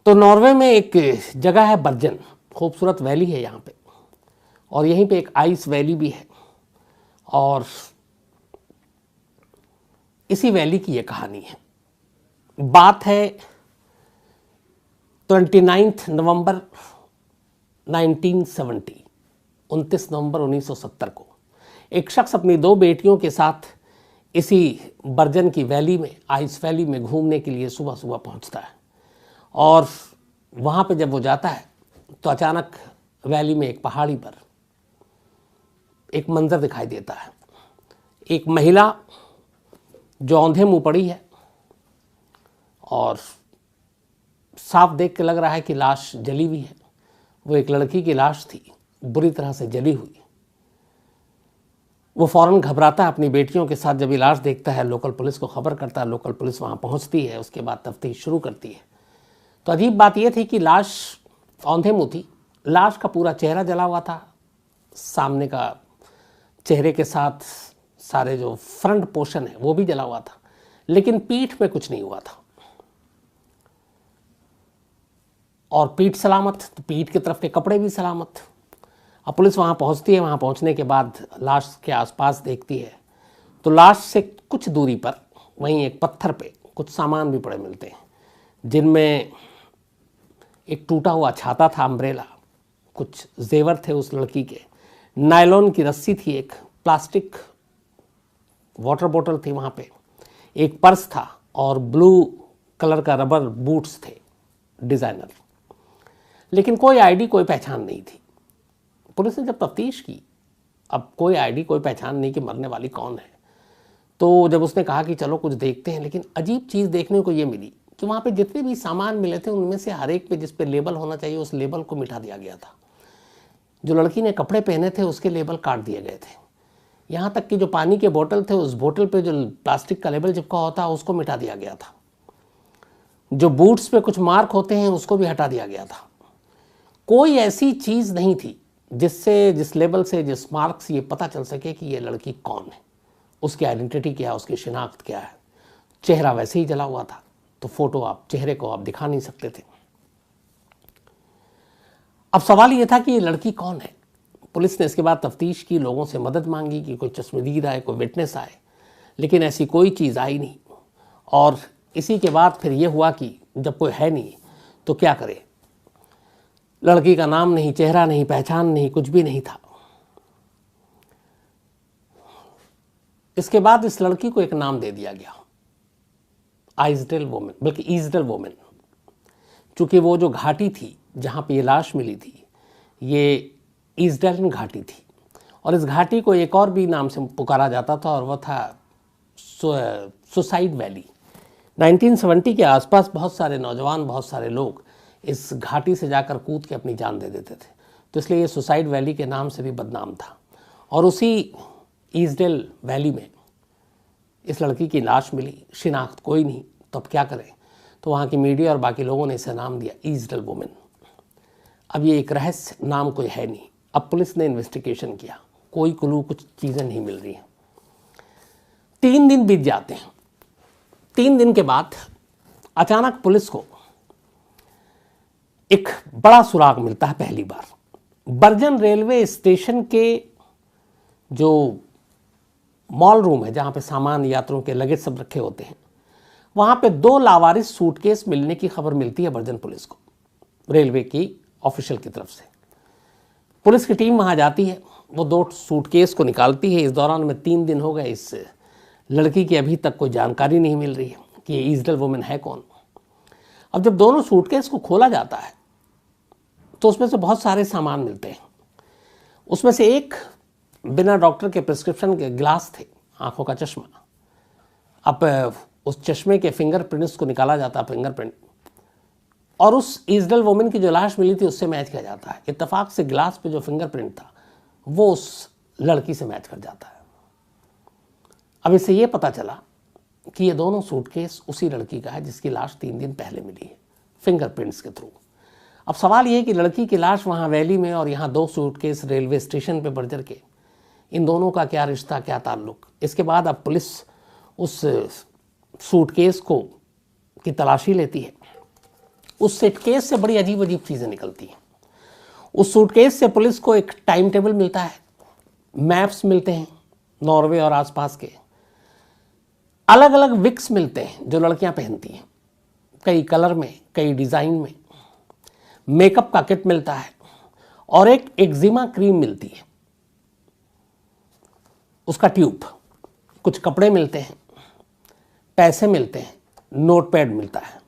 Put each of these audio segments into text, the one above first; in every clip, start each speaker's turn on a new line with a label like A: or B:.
A: तो नॉर्वे में एक जगह है बर्जन, खूबसूरत वैली है यहाँ पे, और यहीं पे एक आइस वैली भी है। और इसी वैली की ये कहानी है। बात है 29 नवंबर 1970, 29 नवंबर 1970 को एक शख्स अपनी 2 बेटियों के साथ इसी बर्जन की वैली में, आइस वैली में घूमने के लिए सुबह सुबह पहुंचता है। और वहाँ पे जब वो जाता है तो अचानक वैली में एक पहाड़ी पर एक मंजर दिखाई देता है। एक महिला जो औंधे मुंह पड़ी है और साफ देख के लग रहा है कि लाश जली हुई है। वो एक लड़की की लाश थी, बुरी तरह से जली हुई। वो फौरन घबराता है अपनी बेटियों के साथ। जब ये लाश देखता है, लोकल पुलिस को खबर करता है, लोकल पुलिस वहाँ पहुँचती है, उसके बाद तफ्तीश शुरू करती है। तो अजीब बात यह थी कि लाश औंधे मुंह थी, लाश का पूरा चेहरा जला हुआ था, सामने का चेहरे के साथ सारे जो फ्रंट पोर्शन है वो भी जला हुआ था, लेकिन पीठ में कुछ नहीं हुआ था। और पीठ सलामत, तो पीठ की तरफ के कपड़े भी सलामत। अब पुलिस वहाँ पहुँचती है। वहाँ पहुँचने के बाद लाश के आसपास देखती है तो लाश से कुछ दूरी पर वहीं एक पत्थर पे कुछ सामान भी पड़े मिलते हैं, जिनमें एक टूटा हुआ छाता था, अम्ब्रेला, कुछ जेवर थे उस लड़की के, नायलॉन की रस्सी थी, एक प्लास्टिक वाटर बोतल थी वहाँ पे, एक पर्स था और ब्लू कलर का रबर बूट्स थे डिज़ाइनर। लेकिन कोई आईडी, कोई पहचान नहीं थी। पुलिस ने जब तफ्तीश की, अब कोई आईडी, कोई पहचान नहीं कि मरने वाली कौन है। तो जब उसने कहा कि चलो कुछ देखते हैं, लेकिन अजीब चीज़ देखने को ये मिली कि वहाँ पे जितने भी सामान मिले थे उनमें से हर एक पे जिस पे लेबल होना चाहिए उस लेबल को मिटा दिया गया था। जो लड़की ने कपड़े पहने थे उसके लेबल काट दिए गए थे। यहाँ तक कि जो पानी के बोतल थे उस बोतल पे जो प्लास्टिक का लेबल चिपका होता है उसको मिटा दिया गया था। जो बूट्स पे कुछ मार्क होते हैं उसको भी हटा दिया गया था। कोई ऐसी चीज़ नहीं थी जिससे, जिस लेबल से, जिस मार्क से ये पता चल सके कि ये लड़की कौन है, उसकी आइडेंटिटी क्या है, उसकी शिनाख्त क्या है। चेहरा वैसे ही जला हुआ था, तो फोटो आप, चेहरे को आप दिखा नहीं सकते थे। अब सवाल ये था कि ये लड़की कौन है। पुलिस ने इसके बाद तफ्तीश की, लोगों से मदद मांगी कि कोई चश्मदीद आए, कोई विटनेस आए, लेकिन ऐसी कोई चीज़ आई नहीं। और इसी के बाद फिर ये हुआ कि जब कोई है नहीं तो क्या करे। लड़की का नाम नहीं, चेहरा नहीं, पहचान नहीं, कुछ भी नहीं था। इसके बाद इस लड़की को एक नाम दे दिया गया, आइसडेल वोमेन, बल्कि ईजडेल वोमेन। चूँकि वो जो घाटी थी जहाँ पे ये लाश मिली थी, ये ईजडेलन घाटी थी। और इस घाटी को एक और भी नाम से पुकारा जाता था, और वह था सुसाइड वैली। 1970 के आसपास बहुत सारे नौजवान, बहुत सारे लोग इस घाटी से जाकर कूद के अपनी जान दे देते थे, तो इसलिए ये सुसाइड वैली के नाम से भी बदनाम था। और उसी ईजडेल वैली में इस लड़की की लाश मिली, शिनाख्त कोई नहीं। तो अब क्या करें, तो वहाँ की मीडिया और बाकी लोगों ने इसे नाम दिया ईजडेल वुमेन। अब ये एक रहस्य, नाम कोई है नहीं। अब पुलिस ने इन्वेस्टिगेशन किया, कोई क्लू, कुछ चीज़ें नहीं मिल रही हैं। 3 दिन बीत जाते हैं। 3 दिन के बाद अचानक पुलिस को एक बड़ा सुराग मिलता है। पहली बार बर्जन रेलवे स्टेशन के जो मॉल रूम है, जहाँ पे सामान, यात्रियों के लगेज सब रखे होते हैं, वहाँ पे 2 लावारिस सूटकेस मिलने की खबर मिलती है बर्जन पुलिस को, रेलवे की ऑफिशियल की तरफ से। पुलिस की टीम वहाँ जाती है, वो 2 सूटकेस को निकालती है। इस दौरान में 3 दिन हो गए, इस लड़की की अभी तक कोई जानकारी नहीं मिल रही है कि ये ईजडेल वुमेन है कौन। अब जब दोनों सूटकेस को खोला जाता है तो उसमें से बहुत सारे सामान मिलते हैं। उसमें से एक बिना डॉक्टर के प्रिस्क्रिप्शन के ग्लास थे, आंखों का चश्मा। अब उस चश्मे के फिंगरप्रिंट्स को निकाला जाता है, फिंगरप्रिंट, और उस ईजडेल वुमेन की जो लाश मिली थी उससे मैच किया जाता है। इत्तेफाक से ग्लास पे जो फिंगरप्रिंट था वो उस लड़की से मैच कर जाता है। अब इससे ये पता चला कि ये दोनों सूटकेस उसी लड़की का है जिसकी लाश 3 दिन पहले मिली है, फिंगरप्रिंट्स के थ्रू। अब सवाल ये है कि लड़की की लाश वहाँ वैली में और यहाँ 2 सूटकेस रेलवे स्टेशन पे बर्जर के, इन दोनों का क्या रिश्ता, क्या ताल्लुक। इसके बाद अब पुलिस उस सूटकेस को की तलाशी लेती है उस सूटकेस से बड़ी अजीब अजीब चीज़ें निकलती हैं। उस सूटकेस से पुलिस को एक टाइम टेबल मिलता है, मैप्स मिलते हैं नॉर्वे और आसपास के, अलग अलग विक्स मिलते हैं जो लड़कियां पहनती हैं, कई कलर में, कई डिज़ाइन में, मेकअप का किट मिलता है और एक एक्जिमा क्रीम मिलती है, उसका ट्यूब, कुछ कपड़े मिलते हैं, पैसे मिलते हैं, नोटपैड मिलता है।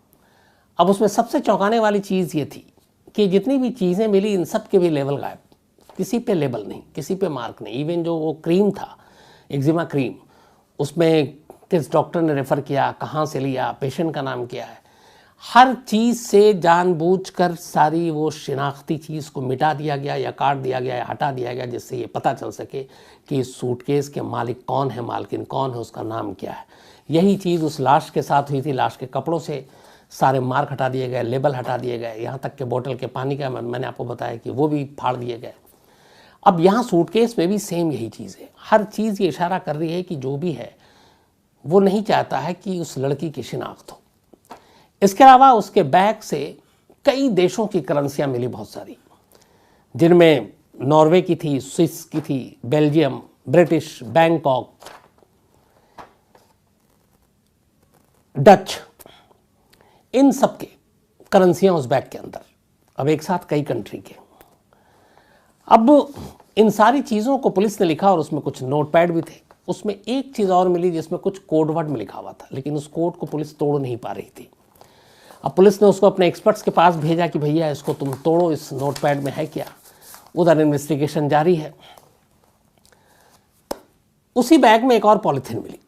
A: अब उसमें सबसे चौंकाने वाली चीज़ ये थी कि जितनी भी चीज़ें मिली इन सब के भी लेबल गायब, किसी पे लेबल नहीं, किसी पे मार्क नहीं। इवन जो वो क्रीम था, एक्जिमा क्रीम, उसमें किस डॉक्टर ने रेफ़र किया, कहाँ से लिया, पेशेंट का नाम क्या है, हर चीज़ से जानबूझकर सारी वो शिनाख्ती चीज़ को मिटा दिया गया या काट दिया गया या हटा दिया गया, जिससे ये पता चल सके कि इस सूटकेस के मालिक कौन है, मालकिन कौन है, उसका नाम क्या है। यही चीज़ उस लाश के साथ हुई थी। लाश के कपड़ों से सारे मार्क हटा दिए गए, लेबल हटा दिए गए, यहाँ तक कि बोतल के पानी का मैंने आपको बताया कि वो भी फाड़ दिए गए। अब यहाँ सूटकेस में भी सेम यही चीज़ है। हर चीज़ ये इशारा कर रही है कि जो भी है वो नहीं चाहता है कि उस लड़की की शिनाख्त हो। इसके अलावा उसके बैग से कई देशों की करेंसियाँ मिली, बहुत सारी, जिनमें नॉर्वे की थी, स्विस की थी, बेल्जियम, ब्रिटिश, बैंकॉक, डच, इन सब के करेंसियाँ उस बैग के अंदर, अब एक साथ कई कंट्री के। अब इन सारी चीज़ों को पुलिस ने लिखा और उसमें कुछ नोटपैड भी थे। उसमें एक चीज़ और मिली जिसमें कुछ कोड वर्ड में लिखा हुआ था, लेकिन उस कोड को पुलिस तोड़ नहीं पा रही थी। अब पुलिस ने उसको अपने एक्सपर्ट्स के पास भेजा कि भैया इसको तुम तोड़ो, इस नोटपैड में है क्या। उधर इन्वेस्टिगेशन जारी है। उसी बैग में एक और पॉलीथीन मिली,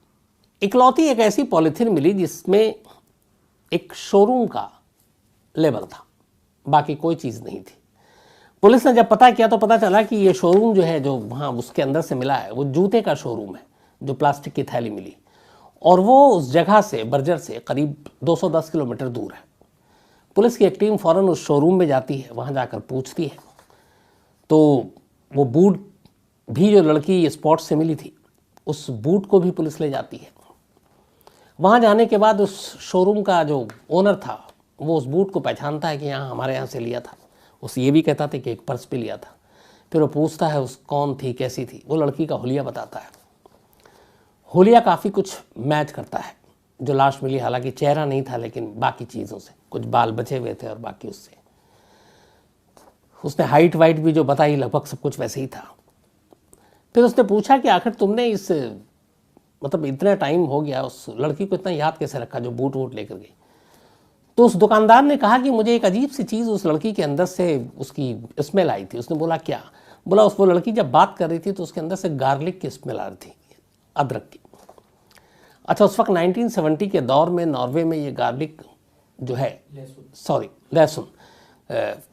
A: इकलौती एक ऐसी पॉलीथीन मिली जिसमें एक शोरूम का लेबल था, बाकी कोई चीज़ नहीं थी। पुलिस ने जब पता किया तो पता चला कि ये शोरूम जो है, जो वहाँ उसके अंदर से मिला है, वो जूते का शोरूम है, जो प्लास्टिक की थैली मिली, और वो उस जगह से, बर्जर से करीब 210 किलोमीटर दूर है। पुलिस की एक टीम फ़ौरन उस शोरूम में जाती है, वहाँ जाकर पूछती है तो वो बूट भी जो लड़की स्पॉट से मिली थी, उस बूट को भी पुलिस ले जाती है। वहाँ जाने के बाद उस शोरूम का जो ओनर था वो उस बूट को पहचानता है कि यहाँ हमारे यहाँ से लिया था। उस ये भी कहता था कि एक पर्स पे लिया था। फिर वो पूछता है उस कौन थी, कैसी थी। वो लड़की का हुलिया बताता है। हुलिया काफ़ी कुछ मैच करता है जो लाश मिली, हालांकि चेहरा नहीं था लेकिन बाकी चीज़ों से कुछ बाल बचे हुए थे और बाकी उससे उसने हाइट वाइट भी जो बताई लगभग सब कुछ वैसे ही था। फिर उसने पूछा कि आखिर तुमने इस मतलब इतना टाइम हो गया, उस लड़की को इतना याद कैसे रखा जो बूट वूट लेकर गई। तो उस दुकानदार ने कहा कि मुझे एक अजीब सी चीज़ उस लड़की के अंदर से उसकी स्मेल आई थी। उसने बोला क्या? बोला उस वो लड़की जब बात कर रही थी तो उसके अंदर से गार्लिक की स्मेल आ रही थी, अदरक की। अच्छा, उस वक्त 1970 के दौर में नॉर्वे में ये गार्लिक जो है, लहसुन,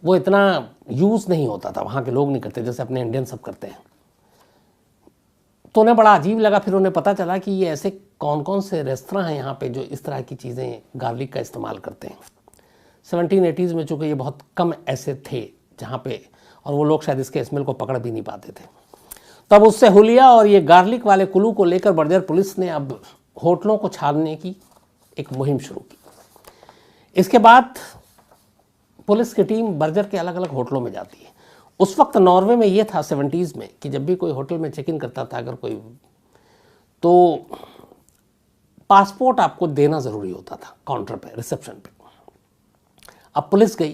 A: वो इतना यूज़ नहीं होता था, वहाँ के लोग नहीं करते जैसे अपने इंडियन सब करते हैं। तो उन्हें बड़ा अजीब लगा। फिर उन्हें पता चला कि ये ऐसे कौन कौन से रेस्तरां हैं यहाँ पे जो इस तरह की चीज़ें गार्लिक का इस्तेमाल करते हैं। 1780s में चूँकि ये बहुत कम ऐसे थे जहाँ पे, और वो लोग शायद इसके स्मेल को पकड़ भी नहीं पाते थे। तब उससे हुलिया और ये गार्लिक वाले कुल्लू को लेकर बर्जर पुलिस ने अब होटलों को छानने की एक मुहिम शुरू की। इसके बाद पुलिस की टीम बर्जर के अलग अलग होटलों में जाती है। उस वक्त नॉर्वे में ये था 70s में कि जब भी कोई होटल में चेक इन करता था अगर कोई, तो पासपोर्ट आपको देना ज़रूरी होता था काउंटर पे, रिसेप्शन पे। अब पुलिस गई,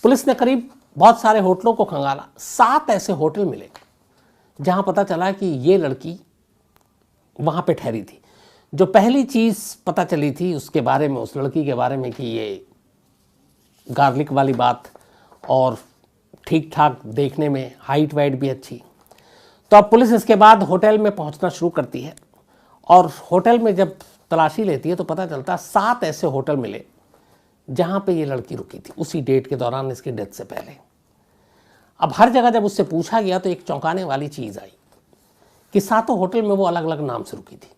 A: पुलिस ने करीब बहुत सारे होटलों को खंगाला। 7 ऐसे होटल मिले जहां पता चला कि ये लड़की वहां पे ठहरी थी। जो पहली चीज़ पता चली थी उसके बारे में, उस लड़की के बारे में, कि ये गार्लिक वाली बात और ठीक ठाक देखने में, हाइट वाइट भी अच्छी। तो अब पुलिस इसके बाद होटल में पहुंचना शुरू करती है और होटल में जब तलाशी लेती है तो पता चलता 7 ऐसे होटल मिले जहां पे ये लड़की रुकी थी उसी डेट के दौरान, इसकी डेथ से पहले। अब हर जगह जब उससे पूछा गया तो एक चौंकाने वाली चीज़ आई कि 7 होटल में वो अलग अलग नाम से रुकी थी।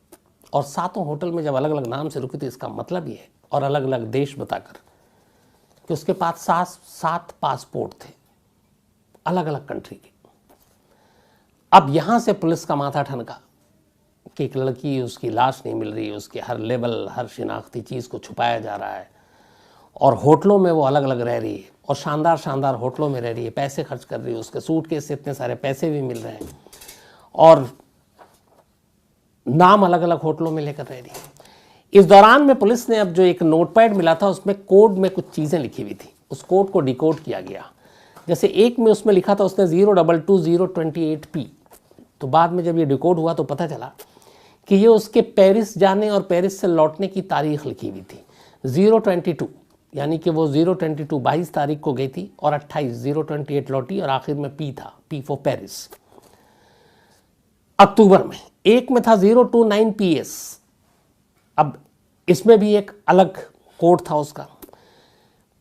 A: और 7 होटल में जब अलग अलग नाम से रुकी थी, इसका मतलब ये है, और अलग अलग देश बताकर, कि उसके पास 7 पासपोर्ट थे अलग अलग कंट्री के। अब यहां से पुलिस का माथा ठनका कि एक लड़की, उसकी लाश नहीं मिल रही, उसके हर लेवल, हर शिनाख्ती चीज़ को छुपाया जा रहा है। और होटलों में वो अलग अलग रह रही है और शानदार शानदार होटलों में रह रही है, पैसे खर्च कर रही है, उसके सूटकेस से इतने सारे पैसे भी मिल रहे हैं और नाम अलग अलग होटलों में लेकर रह रही है। इस दौरान में पुलिस ने अब जो एक नोटपैड मिला था उसमें कोड में कुछ चीज़ें लिखी हुई थी, उस कोड को डिकोड किया गया। जैसे एक में उसमें लिखा था उसने 022028P, तो बाद में जब ये डिकोड हुआ तो पता चला कि ये उसके पेरिस जाने और पेरिस से लौटने की तारीख लिखी हुई थी 022, यानी कि वो 022 22 तारीख को गई थी और 28 028 लौटी और आखिर में P था, P फॉर पेरिस। अक्टूबर में एक में था 029PS, अब इसमें भी एक अलग कोड था उसका।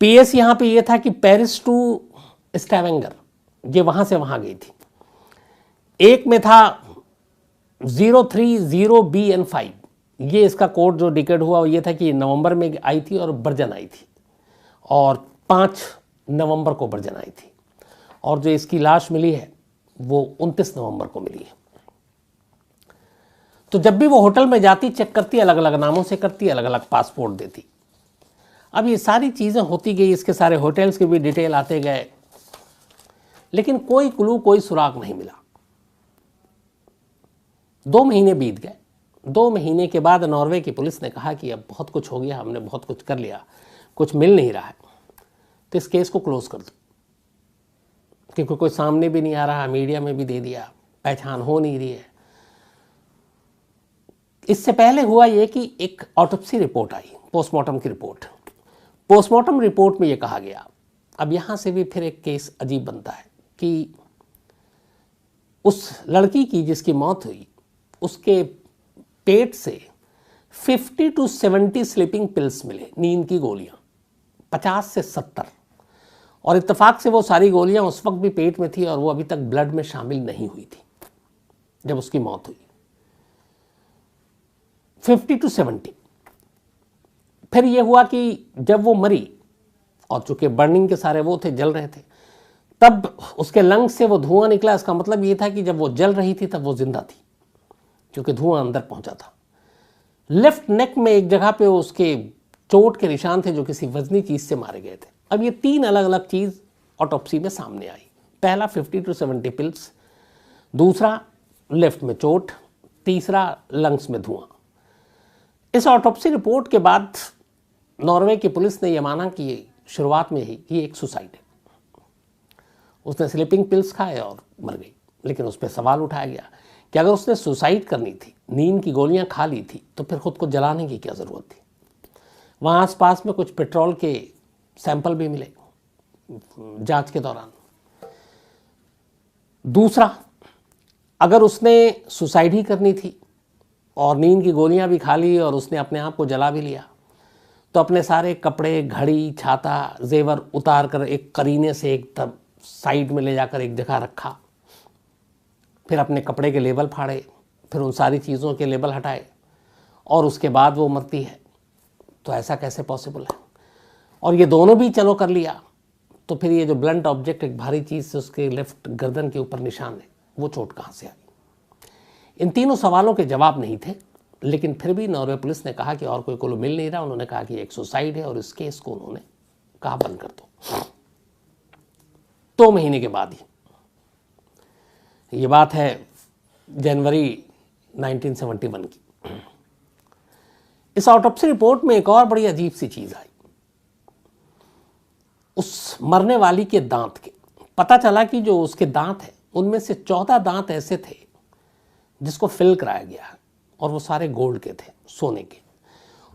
A: PS यहाँ पे ये था कि पेरिस टू स्टेवेंगर, ये वहाँ से वहाँ गई थी। एक में था 030BN5, ये इसका कोड जो डिकेड हुआ ये था कि नवंबर में आई थी और बर्जन आई थी और 5 नवंबर को बर्जन आई थी और जो इसकी लाश मिली है वो 29 नवंबर को मिली है। तो जब भी वो होटल में जाती चेक करती, अलग अलग नामों से करती, अलग अलग पासपोर्ट देती। अब ये सारी चीज़ें होती गई, इसके सारे होटल्स के भी डिटेल आते गए, लेकिन कोई क्लू, कोई सुराग नहीं मिला। 2 महीने बीत गए। 2 महीने के बाद नॉर्वे की पुलिस ने कहा कि अब बहुत कुछ हो गया, हमने बहुत कुछ कर लिया, कुछ मिल नहीं रहा है, तो इस केस को क्लोज कर दो, क्योंकि कोई सामने भी नहीं आ रहा, मीडिया में भी दे दिया, पहचान हो नहीं रही है। इससे पहले हुआ ये कि एक ऑटोप्सी रिपोर्ट आई, पोस्टमार्टम की रिपोर्ट। पोस्टमार्टम रिपोर्ट में ये कहा गया, अब यहाँ से भी फिर एक केस अजीब बनता है कि उस लड़की की जिसकी मौत हुई उसके पेट से 50 to 70 स्लीपिंग पिल्स मिले, नींद की गोलियां 50 से 70, और इत्तेफाक से वो सारी गोलियां उस वक्त भी पेट में थी और वो अभी तक ब्लड में शामिल नहीं हुई थी जब उसकी मौत हुई। 50 to 70। फिर ये हुआ कि जब वो मरी और चूंकि बर्निंग के सारे वो थे, जल रहे थे, तब उसके लंग्स से वो धुआं निकला। इसका मतलब ये था कि जब वो जल रही थी तब वो जिंदा थी, क्योंकि धुआं अंदर पहुंचा था। लेफ्ट नेक में एक जगह पे उसके चोट के निशान थे जो किसी वजनी चीज से मारे गए थे। अब ये 3 अलग अलग चीज ऑटोप्सी में सामने आई। पहला 50 to 70 पिल्स, दूसरा लेफ्ट में चोट, तीसरा लंग्स में धुआं। इस ऑटोप्सी रिपोर्ट के बाद नॉर्वे की पुलिस ने यह माना कि शुरुआत में ही ये एक सुसाइड है, उसने स्लीपिंग पिल्स खाए और मर गई। लेकिन उस पर सवाल उठाया गया कि अगर उसने सुसाइड करनी थी, नींद की गोलियां खा ली थी, तो फिर खुद को जलाने की क्या ज़रूरत थी। वहाँ आसपास में कुछ पेट्रोल के सैंपल भी मिले जांच के दौरान। दूसरा, अगर उसने सुसाइड ही करनी थी और नींद की गोलियां भी खा ली और उसने अपने आप को जला भी लिया, तो अपने सारे कपड़े, घड़ी, छाता, जेवर उतार कर एक करीने से एक तब साइड में ले जाकर एक जगह रखा, फिर अपने कपड़े के लेबल फाड़े, फिर उन सारी चीज़ों के लेबल हटाए और उसके बाद वो मरती है, तो ऐसा कैसे पॉसिबल है। और ये दोनों भी चलो कर लिया, तो फिर ये जो ब्लंट ऑब्जेक्ट, एक भारी चीज़ से उसके लेफ्ट गर्दन के ऊपर निशान है, वो चोट कहाँ से आई। इन तीनों सवालों के जवाब नहीं थे, लेकिन फिर भी नॉर्वे पुलिस ने कहा कि और कोई क्लू मिल नहीं रहा। उन्होंने कहा कि एक सुसाइड है और इस केस को उन्होंने कहा बंद कर दो। 2 महीने के बाद ही, ये बात है जनवरी 1971 की, इस ऑटोप्सी रिपोर्ट में एक और बड़ी अजीब सी चीज आई। उस मरने वाली के दांत के पता चला कि जो उसके दांत हैं उनमें से 14 दांत ऐसे थे जिसको फिल कराया गया और वो सारे गोल्ड के थे, सोने के,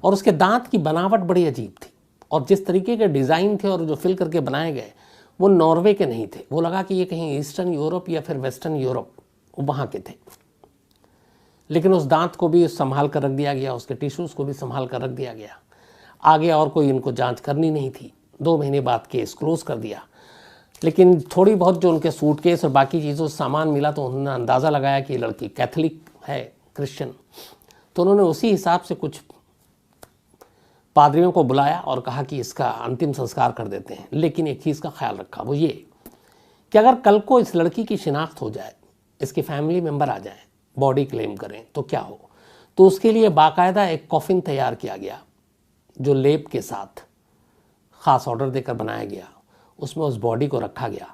A: और उसके दांत की बनावट बड़ी अजीब थी और जिस तरीके के डिज़ाइन थे और जो फिल करके बनाए गए वो नॉर्वे के नहीं थे। वो लगा कि ये कहीं ईस्टर्न यूरोप या फिर वेस्टर्न यूरोप वहाँ के थे। लेकिन उस दांत को भी संभाल कर रख दिया गया, उसके टिश्यूज़ को भी संभाल कर रख दिया गया। आगे और कोई इनको जांच करनी नहीं थी। 2 महीने बाद केस क्लोज कर दिया। लेकिन थोड़ी बहुत जो उनके सूटकेस और बाकी चीज़ों से सामान मिला तो उन्होंने अंदाज़ा लगाया कि लड़की कैथोलिक है, क्रिश्चियन, तो उन्होंने उसी हिसाब से कुछ पादरियों को बुलाया और कहा कि इसका अंतिम संस्कार कर देते हैं। लेकिन एक चीज़ का ख्याल रखा, वो ये कि अगर कल को इस लड़की की शिनाख्त हो जाए, इसके फैमिली मेम्बर आ जाएं, बॉडी क्लेम करें, तो क्या हो। तो उसके लिए बाकायदा एक कॉफिन तैयार किया गया जो लेप के साथ ख़ास ऑर्डर देकर बनाया गया, उसमें उस बॉडी को रखा गया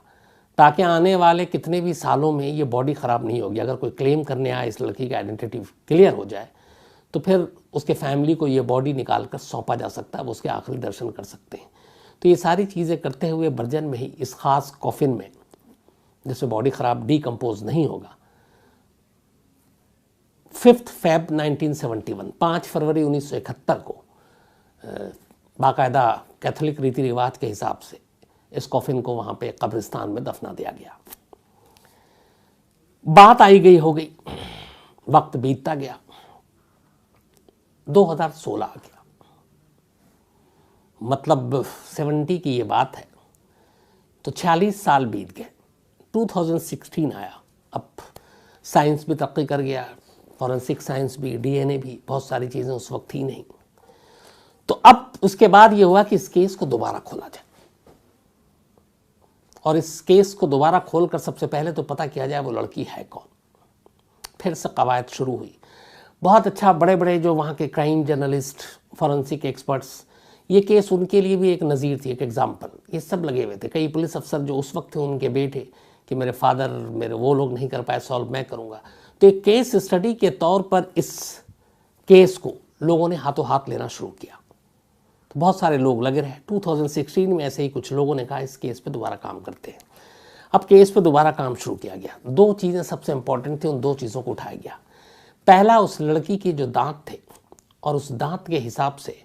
A: ताकि आने वाले कितने भी सालों में ये बॉडी ख़राब नहीं होगी। अगर कोई क्लेम करने आए इस लड़की का आइडेंटिटी क्लियर हो जाए तो फिर उसके फैमिली को ये बॉडी निकाल कर सौंपा जा सकता है, वो उसके आखिरी दर्शन कर सकते हैं। तो ये सारी चीज़ें करते हुए बर्जन में ही इस ख़ास कॉफिन में, जिसमें बॉडी ख़राब डिकम्पोज नहीं होगा, 5 फ़रवरी 1971 5 फरवरी 1971 को बाकायदा कैथोलिक रीति रिवाज के हिसाब से इस कॉफिन को वहाँ पे कब्रिस्तान में दफना दिया गया। बात आई गई हो गई, वक्त बीतता गया, 2016 आ गया, मतलब 70 की ये बात है, तो 46 साल बीत गए। 2016 आया। अब साइंस भी तरक्की कर गया, फॉरेंसिक साइंस भी, डीएनए भी, बहुत सारी चीज़ें उस वक्त थी नहीं। तो अब उसके बाद ये हुआ कि इस केस को दोबारा खोला जाए, और इस केस को दोबारा खोलकर सबसे पहले तो पता किया जाए वो लड़की है कौन। फिर से कवायद शुरू हुई। बहुत अच्छा, बड़े बड़े जो वहाँ के क्राइम जर्नलिस्ट, फॉरेंसिक एक्सपर्ट्स, ये केस उनके लिए भी एक नज़ीर थी, एक एग्जाम्पल, ये सब लगे हुए थे। कई पुलिस अफसर जो उस वक्त थे उनके बेटे कि मेरे फादर, मेरे वो लोग नहीं कर पाए सॉल्व, मैं करूँगा। तो एक केस स्टडी के तौर पर इस केस को लोगों ने हाथों हाथ लेना शुरू किया, तो बहुत सारे लोग लगे रहे। 2016 में ऐसे ही कुछ लोगों ने कहा इस केस पे दोबारा काम करते हैं। अब केस पे दोबारा काम शुरू किया गया। दो चीज़ें सबसे इंपॉर्टेंट थी, उन दो चीज़ों को उठाया गया। पहला, उस लड़की के जो दांत थे और उस दांत के हिसाब से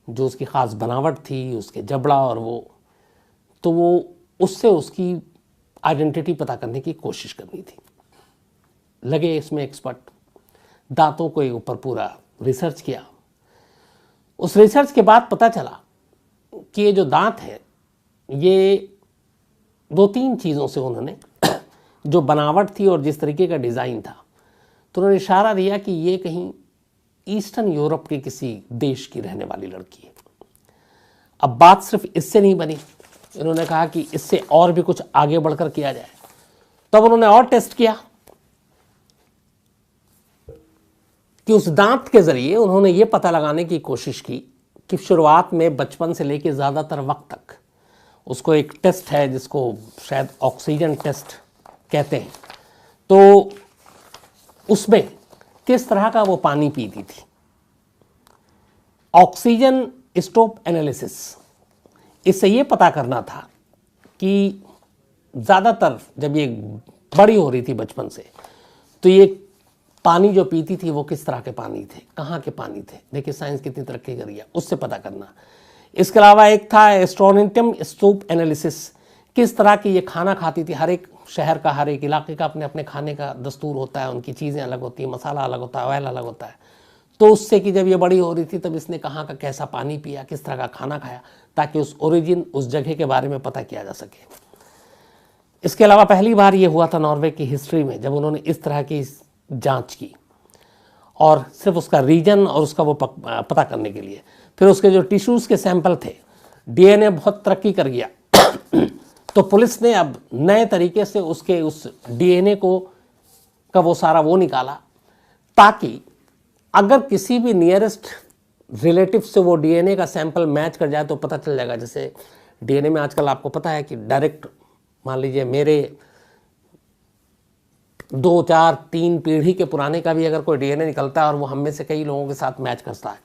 A: जो उसकी ख़ास बनावट थी, उसके जबड़ा और वो उससे उसकी आइडेंटिटी पता करने की कोशिश करनी थी। लगे इसमें एक्सपर्ट, दांतों के ऊपर पूरा रिसर्च किया। उस रिसर्च के बाद पता चला कि ये जो दांत है, ये 2-3 चीज़ों से उन्होंने जो बनावट थी और जिस तरीके का डिज़ाइन था, तो उन्होंने इशारा दिया कि ये कहीं ईस्टर्न यूरोप के किसी देश की रहने वाली लड़की है। अब बात सिर्फ इससे नहीं बनी, इन्होंने कहा कि इससे और भी कुछ आगे बढ़कर किया जाए। तब उन्होंने और टेस्ट किया कि उस दांत के ज़रिए उन्होंने ये पता लगाने की कोशिश की कि शुरुआत में बचपन से लेकर ज़्यादातर वक्त तक उसको एक टेस्ट है जिसको शायद ऑक्सीजन टेस्ट कहते हैं, तो उसमें किस तरह का वो पानी पीती थी। ऑक्सीजन स्टोप एनालिसिस, इससे ये पता करना था कि ज़्यादातर जब ये बड़ी हो रही थी बचपन से, तो ये पानी जो पीती थी वो किस तरह के पानी थे, कहाँ के पानी थे। देखिए साइंस कितनी तरक्की कर रही है, उससे पता करना। इसके अलावा एक था एस्ट्रोनोटम स्टोप एनालिसिस, किस तरह की ये खाना खाती थी। हर एक शहर का, हर एक इलाके का अपने अपने खाने का दस्तूर होता है, उनकी चीज़ें अलग होती हैं, मसाला अलग होता है, ऑयल अलग होता है। तो उससे कि जब ये बड़ी हो रही थी तब इसने कहाँ का कैसा पानी पिया, किस तरह का खाना खाया, ताकि उस ओरिजिन, उस जगह के बारे में पता किया जा सके। इसके अलावा पहली बार ये हुआ था नॉर्वे की हिस्ट्री में जब उन्होंने इस तरह की जांच की, और सिर्फ उसका रीजन और उसका वो पता करने के लिए। फिर उसके जो टिश्यूज़ के सैंपल थे, डीएनए बहुत तरक्की कर गया तो पुलिस ने अब नए तरीके से उसके उस डीएनए को का वो सारा वो निकाला, ताकि अगर किसी भी नियरेस्ट रिलेटिव से वो डीएनए का सैंपल मैच कर जाए तो पता चल जाएगा। जैसे डीएनए में आजकल आपको पता है कि डायरेक्ट, मान लीजिए मेरे 2, 4, 3 पीढ़ी के पुराने का भी अगर कोई डीएनए निकलता है और वो हम में से कई लोगों के साथ मैच करता है,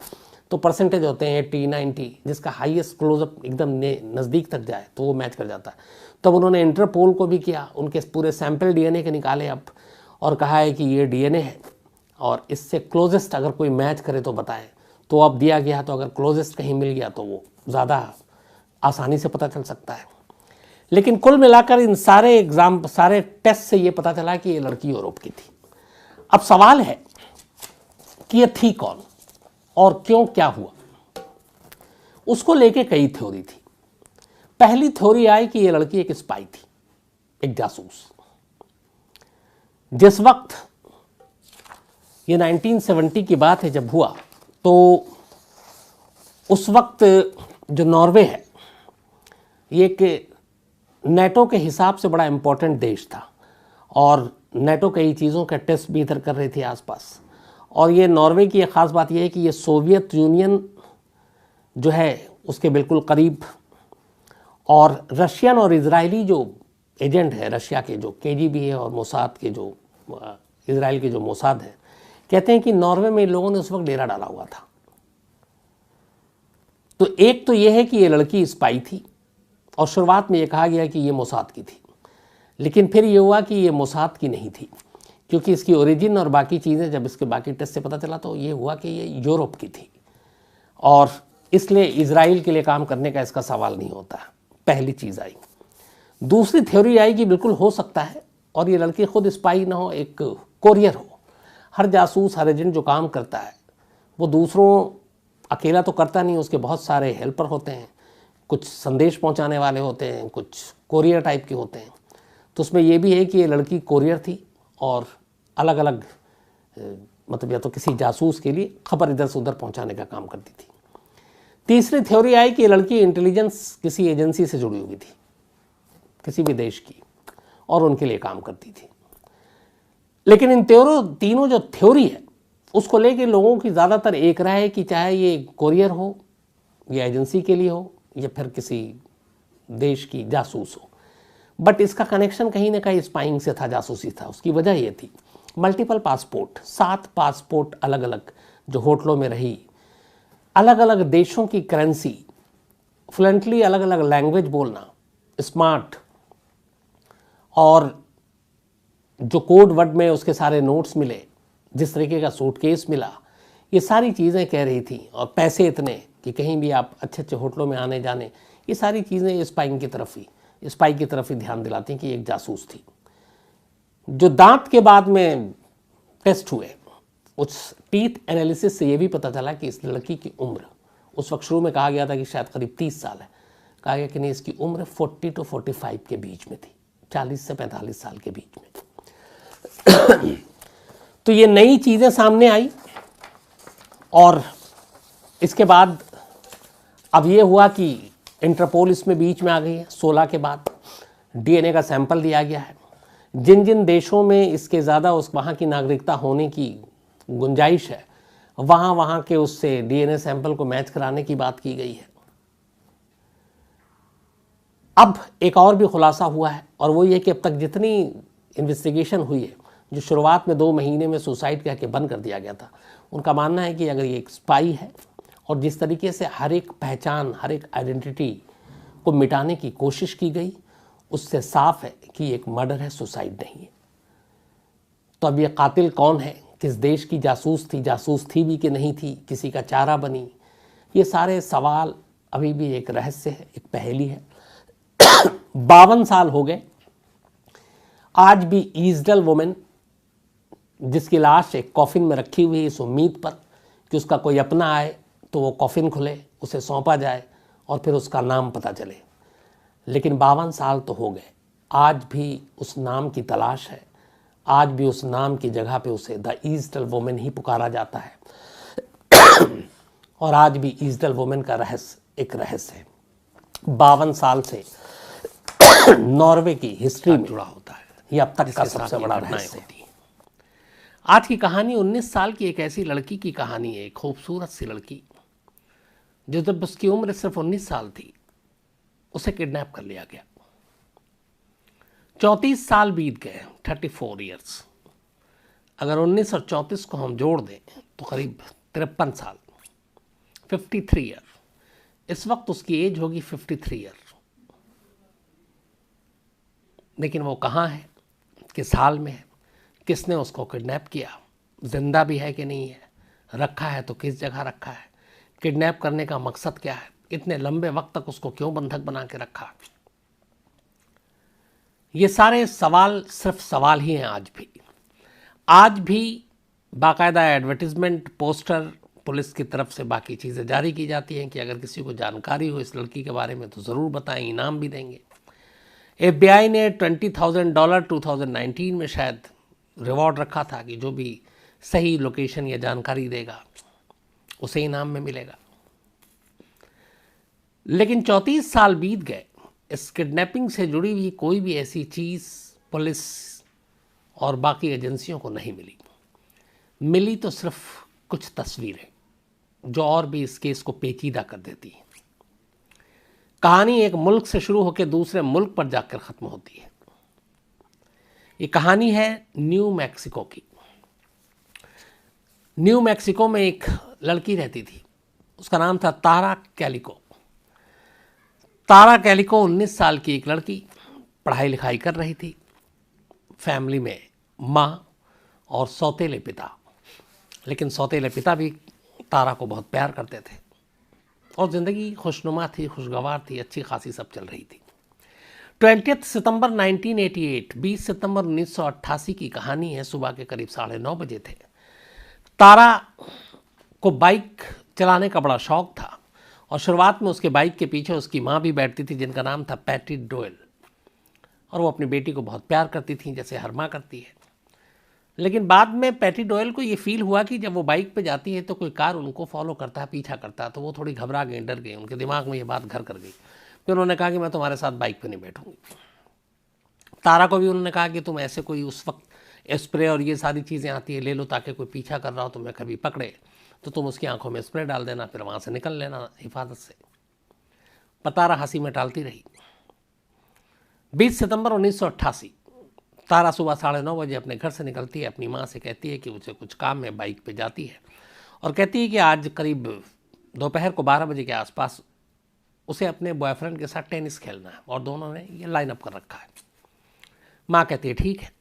A: तो परसेंटेज होते हैं 80, 90, जिसका हाईएस्ट क्लोजअप एकदम नज़दीक तक जाए तो वो मैच कर जाता है। तब उन्होंने इंटरपोल को भी किया, उनके पूरे सैंपल डीएनए के निकाले अब, और कहा है कि ये डीएनए है और इससे क्लोजेस्ट अगर कोई मैच करे तो बताएं। तो अब दिया गया, तो अगर क्लोजेस्ट कहीं मिल गया तो वो ज़्यादा आसानी से पता चल सकता है। लेकिन कुल मिलाकर इन सारे टेस्ट से ये पता चला कि ये लड़की यूरोप की थी। अब सवाल है कि ये थी कौन और क्यों, क्या हुआ। उसको लेके कई थ्योरी थी। पहली थ्योरी आई कि ये लड़की एक स्पाई थी, एक जासूस। जिस वक्त ये 1970 की बात है जब हुआ, तो उस वक्त जो नॉर्वे है ये एक नेटो के हिसाब से बड़ा इम्पोर्टेंट देश था, और नेटो कई चीज़ों का टेस्ट भी इधर कर रही थी आसपास। और ये नॉर्वे की एक ख़ास बात यह है कि ये सोवियत यूनियन जो है उसके बिल्कुल करीब और रशियन और इजरायली जो एजेंट है, रशिया के जो केजीबी है और मोसाद के जो इजराइल के जो मोसाद है, कहते हैं कि नॉर्वे में लोगों ने उस वक्त डेरा डाला हुआ था। तो एक तो यह है कि ये लड़की स्पाई थी और शुरुआत में ये कहा गया कि ये मोसाद की थी, लेकिन फिर ये हुआ कि ये मोसाद की नहीं थी, क्योंकि इसकी ओरिजिन और बाकी चीज़ें जब इसके बाकी टेस्ट से पता चला तो ये हुआ कि ये यूरोप की थी, और इसलिए इजराइल के लिए काम करने का इसका सवाल नहीं होता। पहली चीज़ आई। दूसरी थ्योरी आई कि बिल्कुल हो सकता है और ये लड़की खुद स्पाई ना हो, एक कोरियर हो। हर जासूस, हर एजेंट जो काम करता है वो दूसरों अकेला तो करता नहीं, उसके बहुत सारे हेल्पर होते हैं, कुछ संदेश पहुंचाने वाले होते हैं, कुछ कोरियर टाइप के होते हैं। तो उसमें ये भी है कि ये लड़की कोरियर थी और अलग अलग मतलब या तो किसी जासूस के लिए खबर इधर से उधर पहुंचाने का काम करती थी। तीसरी थ्योरी आई कि ये लड़की इंटेलिजेंस किसी एजेंसी से जुड़ी हुई थी, किसी भी देश की, और उनके लिए काम करती थी। लेकिन इन तीनों जो थ्योरी है उसको लेके लोगों की ज़्यादातर एक राय है कि चाहे ये कोरियर हो या एजेंसी के लिए हो या फिर किसी देश की जासूस हो, बट इसका कनेक्शन कहीं ना कहीं स्पाइंग से था, जासूसी था। उसकी वजह ये थी मल्टीपल पासपोर्ट, 7 पासपोर्ट अलग अलग जो होटलों में रही, अलग अलग देशों की करेंसी, फ्लुएंटली अलग अलग लैंग्वेज बोलना, स्मार्ट, और जो कोड वर्ड में उसके सारे नोट्स मिले, जिस तरीके का सूटकेस मिला, ये सारी चीज़ें कह रही थी। और पैसे इतने कि कहीं भी आप अच्छे अच्छे होटलों में आने जाने, ये सारी चीज़ें स्पाई की तरफ ही ध्यान दिलाती हैं कि एक जासूस थी। जो दांत के बाद में टेस्ट हुए, उस टीथ एनालिसिस से ये भी पता चला कि इस लड़की की उम्र, उस वक्त शुरू में कहा गया था कि शायद करीब 30 साल है, कहा गया कि नहीं, इसकी उम्र 40 to 45 के बीच में थी, 40 से 45 साल के बीच में। तो ये नई चीज़ें सामने आई और इसके बाद अब ये हुआ कि इंटरपोल इसमें बीच में आ गई है। 16 के बाद डीएनए का सैंपल दिया गया है। जिन जिन देशों में इसके ज़्यादा उस वहाँ की नागरिकता होने की गुंजाइश है, वहाँ के उससे डीएनए सैंपल को मैच कराने की बात की गई है। अब एक और भी खुलासा हुआ है, और वो ये कि अब तक जितनी इन्वेस्टिगेशन हुई है, जो शुरुआत में 2 महीने में सुसाइड कह के बंद कर दिया गया था, उनका मानना है कि अगर ये एक स्पाई है और जिस तरीके से हर एक पहचान, हर एक आइडेंटिटी को मिटाने की कोशिश की गई, उससे साफ है कि एक मर्डर है, सुसाइड नहीं है। तो अब ये कातिल कौन है, किस देश की जासूस थी भी कि नहीं थी, किसी का चारा बनी, ये सारे सवाल अभी भी एक रहस्य है, एक पहेली है। 52 साल हो गए, आज भी ईजडल वुमेन, जिसकी लाश एक कॉफिन में रखी हुई है इस उम्मीद पर कि उसका कोई अपना आए तो वो कॉफिन खुले, उसे सौंपा जाए और फिर उसका नाम पता चले। लेकिन 52 साल तो हो गए, आज भी उस नाम की तलाश है, आज भी उस नाम की जगह पे उसे द ईजडल वुमेन ही पुकारा जाता है। और आज भी ईजडल वुमेन का रहस्य एक रहस्य है। 52 साल से नॉर्वे की हिस्ट्री में जुड़ा होता है, ये अब तक का सबसे बड़ा रहस्य है। आज की कहानी 19 साल की एक ऐसी लड़की की कहानी है, एक खूबसूरत सी लड़की, जो जब उसकी उम्र सिर्फ 19 साल थी, उसे किडनैप कर लिया गया। 34 साल बीत गए, 34 ईयर्स। अगर 19 और 34 को हम जोड़ दें तो करीब 53 साल, 53 ईयर। इस वक्त उसकी एज होगी 53 ईयर। लेकिन वो कहाँ है, किस हाल में है, किसने उसको किडनैप किया, जिंदा भी है कि नहीं है, रखा है तो किस जगह रखा है, किडनैप करने का मकसद क्या है, इतने लंबे वक्त तक उसको क्यों बंधक बना के रखा, ये सारे सवाल सिर्फ सवाल ही हैं। आज भी बाकायदा एडवर्टीजमेंट, पोस्टर, पुलिस की तरफ से बाकी चीज़ें जारी की जाती हैं कि अगर किसी को जानकारी हो इस लड़की के बारे में तो ज़रूर बताएं, इनाम भी देंगे। FBI ने $20,000 2019 में शायद रिवॉर्ड रखा था कि जो भी सही लोकेशन या जानकारी देगा उसे इनाम में मिलेगा। लेकिन 34 साल बीत गए, इस किडनैपिंग से जुड़ी हुई कोई भी ऐसी चीज़ पुलिस और बाकी एजेंसियों को नहीं मिली तो सिर्फ कुछ तस्वीरें, जो और भी इस केस को पेचीदा कर देती हैं। कहानी एक मुल्क से शुरू होकर दूसरे मुल्क पर जाकर ख़त्म होती है। ये कहानी है न्यू मैक्सिको की। न्यू मैक्सिको में एक लड़की रहती थी, उसका नाम था तारा कैलिको। तारा कैलिको 19 साल की एक लड़की, पढ़ाई लिखाई कर रही थी। फैमिली में माँ और सौतेले पिता, लेकिन सौतेले पिता भी तारा को बहुत प्यार करते थे और ज़िंदगी खुशनुमा थी, खुशगवार थी, अच्छी खासी सब चल रही थी। 20 सितंबर 1988, 20 सितंबर 1988 की कहानी है। सुबह के करीब 9:30 बजे थे। तारा को बाइक चलाने का बड़ा शौक था और शुरुआत में उसके बाइक के पीछे उसकी माँ भी बैठती थी, जिनका नाम था पैटी डोयल, और वो अपनी बेटी को बहुत प्यार करती थी, जैसे हर माँ करती है। लेकिन बाद में पैटी डोयल को ये फील हुआ कि जब वो बाइक पे जाती है तो कोई कार उनको फॉलो करता है, पीछा करता है, तो वो थोड़ी घबरा गई, डर गई। उनके दिमाग में ये बात घर कर गई। फिर उन्होंने कहा कि मैं तुम्हारे साथ बाइक पे नहीं बैठूंगी। तारा को भी उन्होंने कहा कि तुम ऐसे कोई उस वक्त स्प्रे और ये सारी चीज़ें आती है ले लो, ताकि कोई पीछा कर रहा हो तुम्हें कभी पकड़े तो तुम उसकी आंखों में स्प्रे डाल देना, फिर वहाँ से निकल लेना हिफाजत से। पर तारा हंसी में टालती रही। 20 सितंबर 1988, तारा सुबह 9:30 बजे अपने घर से निकलती है, अपनी माँ से कहती है कि उसे कुछ काम में बाइक पे जाती है और कहती है कि आज करीब दोपहर को 12 बजे के आसपास उसे अपने बॉयफ्रेंड के साथ टेनिस खेलना है और दोनों ने ये लाइन अप कर रखा है। माँ कहती है ठीक है।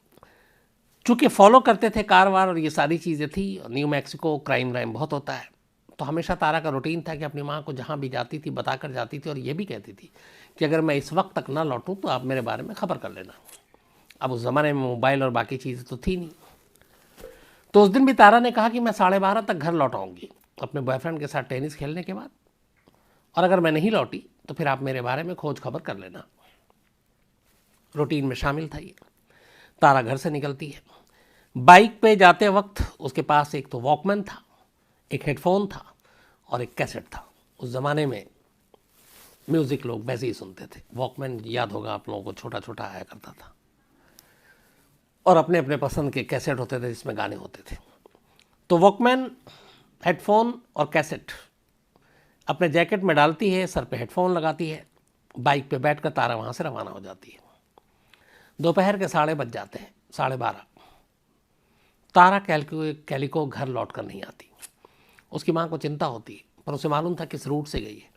A: चूँकि फॉलो करते थे कारवार और ये सारी चीज़ें थी, और न्यू मैक्सिको क्राइम व्राइम बहुत होता है, तो हमेशा तारा का रूटीन था कि अपनी माँ को जहाँ भी जाती थी बता कर जाती थी और ये भी कहती थी कि अगर मैं इस वक्त तक ना लौटूँ तो आप मेरे बारे में खबर कर लेना। अब उस ज़माने में मोबाइल और बाकी चीज़ें तो थी नहीं। तो उस दिन भी तारा ने कहा कि मैं 12:30 तक घर लौट आऊँगी अपने बॉयफ्रेंड के साथ टेनिस खेलने के बाद, और अगर मैं नहीं लौटी तो फिर आप मेरे बारे में खोज खबर कर लेना। रूटीन में शामिल था ये। तारा घर से निकलती है। बाइक पे जाते वक्त उसके पास एक तो वॉकमैन था, एक हेडफोन था और एक कैसेट था। उस ज़माने में म्यूज़िक लोग वैसे ही सुनते थे। वॉकमैन याद होगा आप लोगों को, छोटा छोटा आया करता था और अपने अपने पसंद के कैसेट होते थे जिसमें गाने होते थे। तो वॉकमैन, हेडफोन और कैसेट अपने जैकेट में डालती है, सर पे हेडफोन लगाती है, बाइक पे बैठकर तारा वहाँ से रवाना हो जाती है। दोपहर के 12:30 बज जाते हैं, 12:30। तारा कैलिको घर लौट कर नहीं आती। उसकी माँ को चिंता होती है, पर उसे मालूम था किस रूट से गई है।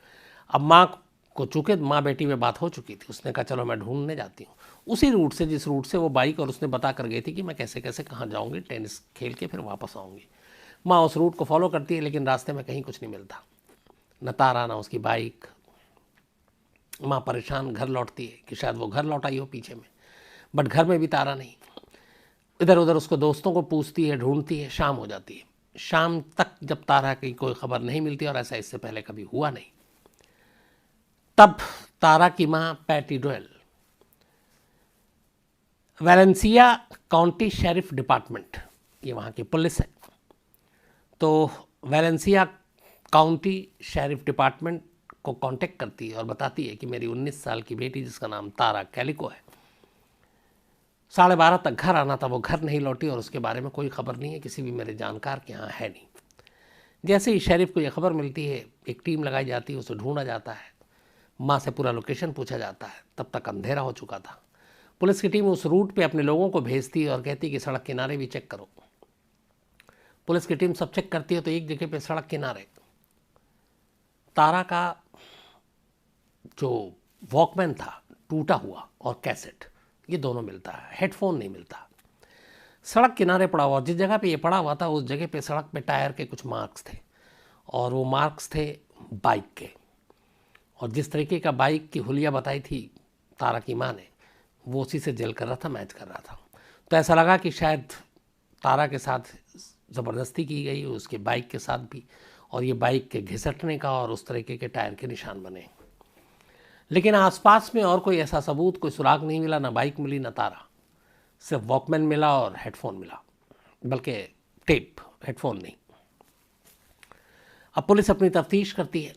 A: अब माँ को चूँकि माँ बेटी में बात हो चुकी थी, उसने कहा चलो मैं ढूंढने जाती हूँ उसी रूट से जिस रूट से वो बाइक और उसने बता कर गई थी कि मैं कैसे कैसे कहाँ जाऊँगी, टेनिस खेल के फिर वापस आऊँगी। माँ उस रूट को फॉलो करती है, लेकिन रास्ते में कहीं कुछ नहीं मिलता, न तारा न उसकी बाइक। माँ परेशान घर लौटती है कि शायद वो घर लौट आई हो पीछे में, बट घर में भी तारा नहीं। इधर उधर उसको दोस्तों को पूछती है, ढूंढती है। शाम हो जाती है। शाम तक जब तारा की कोई खबर नहीं मिलती, और ऐसा इससे पहले कभी हुआ नहीं, तब तारा की माँ Patty Doyle Valencia County sheriff department, ये वहाँ की पुलिस है, तो वैलेंसिया काउंटी शेरिफ डिपार्टमेंट को कांटेक्ट करती है और बताती है कि मेरी 19 साल की बेटी, जिसका नाम तारा कैलिको है, 12:30 तक घर आना था, वो घर नहीं लौटी और उसके बारे में कोई खबर नहीं है, किसी भी मेरे जानकार के यहाँ है नहीं। जैसे ही शेरिफ को यह खबर मिलती है, एक टीम लगाई जाती है, उसे ढूंढा जाता है, माँ से पूरा लोकेशन पूछा जाता है। तब तक अंधेरा हो चुका था। पुलिस की टीम उस रूट पे अपने लोगों को भेजती है और कहती है कि सड़क किनारे भी चेक करो। पुलिस की टीम सब चेक करती है, तो एक जगह पे सड़क किनारे तारा का जो वॉकमैन था टूटा हुआ और कैसेट, ये दोनों मिलता है, हेडफोन नहीं मिलता। सड़क किनारे पड़ा हुआ, जिस जगह पे ये पड़ा हुआ था उस जगह पे सड़क पे टायर के कुछ मार्क्स थे, और वो मार्क्स थे बाइक के। और जिस तरीके का बाइक की हुलिया बताई थी तारा की माँ ने, वो उसी से जल कर रहा था, मैच कर रहा था। तो ऐसा लगा कि शायद तारा के साथ ज़बरदस्ती की गई, उसके बाइक के साथ भी, और ये बाइक के घिसटने का और उस तरीके के टायर के निशान बने। लेकिन आसपास में और कोई ऐसा सबूत, कोई सुराग नहीं मिला, ना बाइक मिली ना तारा। सिर्फ वॉकमैन मिला और हेडफोन मिला, बल्कि टेप, हेडफोन नहीं। अब पुलिस अपनी तफ्तीश करती है,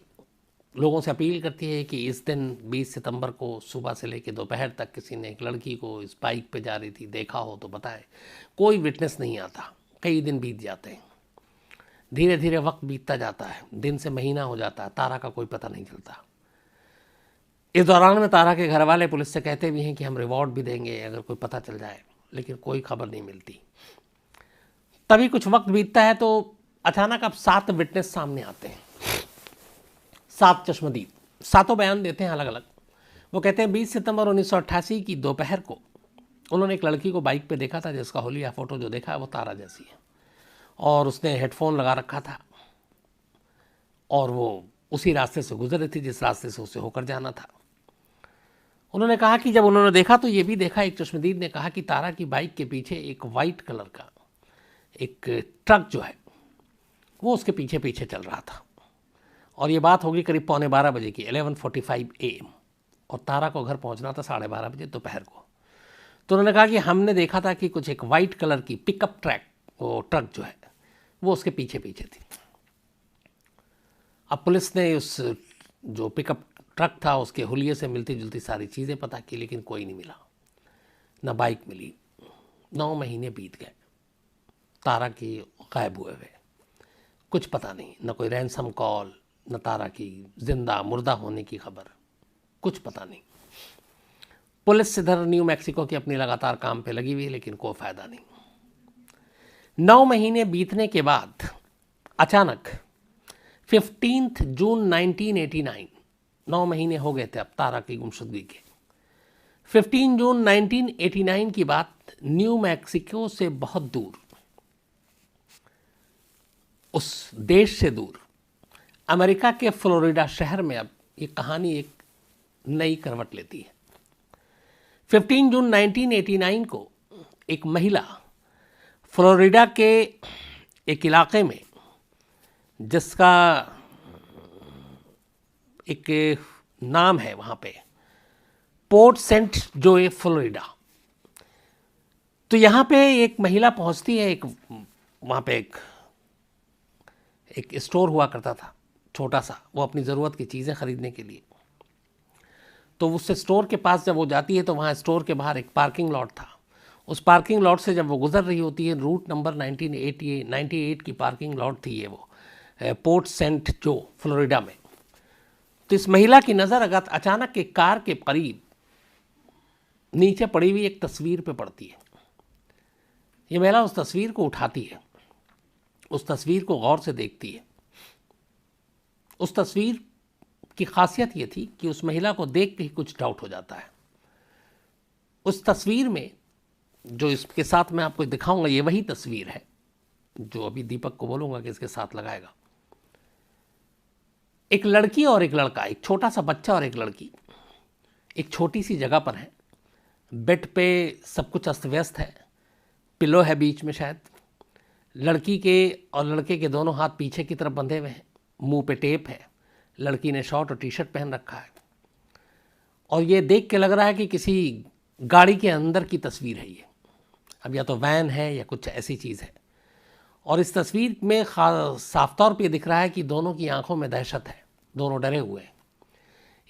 A: लोगों से अपील करती है कि इस दिन 20 सितंबर को सुबह से लेकर दोपहर तक किसी ने एक लड़की को इस बाइक पे जा रही थी देखा हो तो बताए। कोई विटनेस नहीं आता। कई दिन बीत जाते हैं, धीरे धीरे वक्त बीतता जाता है, दिन से महीना हो जाता है, तारा का कोई पता नहीं चलता। इस दौरान में तारा के घर वाले पुलिस से कहते भी हैं कि हम रिवॉर्ड भी देंगे अगर कोई पता चल जाए, लेकिन कोई खबर नहीं मिलती। तभी कुछ वक्त बीतता है तो अचानक अब 7 विटनेस सामने आते हैं, 7 चश्मदीद, सातों बयान देते हैं अलग अलग। वो कहते हैं 20 सितंबर 1988 की दोपहर को उन्होंने एक लड़की को बाइक पे देखा था जिसका हुलिया फोटो जो देखा है वो तारा जैसी है, और उसने हेडफोन लगा रखा था और वो उसी रास्ते से गुजर रही थी जिस रास्ते से उसे होकर जाना था। उन्होंने कहा कि जब उन्होंने देखा तो ये भी देखा, एक चश्मदीद ने कहा कि तारा की बाइक के पीछे एक वाइट कलर का एक ट्रक जो है वो उसके पीछे पीछे चल रहा था, और ये बात होगी करीब 11:15 बजे की, 11:45 AM, और तारा को घर पहुंचना था 12:30 बजे दोपहर को। तो उन्होंने कहा कि हमने देखा था कि कुछ एक वाइट कलर की पिकअप ट्रक जो है वो उसके पीछे पीछे थी। अब पुलिस ने उस जो पिकअप ट्रक था उसके हुलिये से मिलती जुलती सारी चीज़ें पता की, लेकिन कोई नहीं मिला, ना बाइक मिली। 9 महीने बीत गए, तारा की गायब हुए हुए, कुछ पता नहीं, न कोई रैंसम कॉल, न तारा की जिंदा मुर्दा होने की खबर, कुछ पता नहीं। पुलिस इधर न्यू मैक्सिको की अपनी लगातार काम पे लगी हुई है, लेकिन कोई फायदा नहीं। 9 महीने बीतने के बाद अचानक 15 जून 1989, 9 महीने हो गए थे अब तारा की गुमशुदगी के। 15 जून 1989 की बात, न्यू मैक्सिको से बहुत दूर, उस देश से दूर, अमेरिका के फ्लोरिडा शहर में अब ये कहानी एक नई करवट लेती है। 15 जून 1989 को एक महिला फ्लोरिडा के एक इलाके में, जिसका एक नाम है वहाँ पे पोर्ट सेंट जोए फ्लोरिडा, तो यहाँ पे एक महिला पहुँचती है। एक वहाँ पे एक स्टोर हुआ करता था छोटा सा, वो अपनी ज़रूरत की चीज़ें खरीदने के लिए। तो उस स्टोर के पास जब वो जाती है तो वहाँ स्टोर के बाहर एक पार्किंग लॉट था। उस पार्किंग लॉट से जब वो गुजर रही होती है, रूट नंबर 98 की पार्किंग लॉट थी ये, वो पोर्ट सेंट जो फ्लोरिडा में। तो इस महिला की नज़र अगर अचानक एक कार के करीब नीचे पड़ी हुई एक तस्वीर पे पड़ती है। ये महिला उस तस्वीर को उठाती है, उस तस्वीर को गौर से देखती है। उस तस्वीर की खासियत ये थी कि उस महिला को देख के ही कुछ डाउट हो जाता है। उस तस्वीर में जो इसके साथ मैं आपको दिखाऊंगा, ये वही तस्वीर है जो अभी दीपक को बोलूंगा कि इसके साथ लगाएगा। एक लड़की और एक लड़का, एक छोटा सा बच्चा और एक लड़की एक छोटी सी जगह पर है। बेड पे सब कुछ अस्त व्यस्त है, पिलो है बीच में शायद। लड़की के और लड़के के दोनों हाथ पीछे की तरफ बंधे हुए हैं, मुंह पे टेप है। लड़की ने शॉर्ट और टी-शर्ट पहन रखा है, और ये देख के लग रहा है कि किसी गाड़ी के अंदर की तस्वीर है ये। अब या तो वैन है या कुछ ऐसी चीज़ है। और इस तस्वीर में साफ तौर पे दिख रहा है कि दोनों की आंखों में दहशत है, दोनों डरे हुए हैं।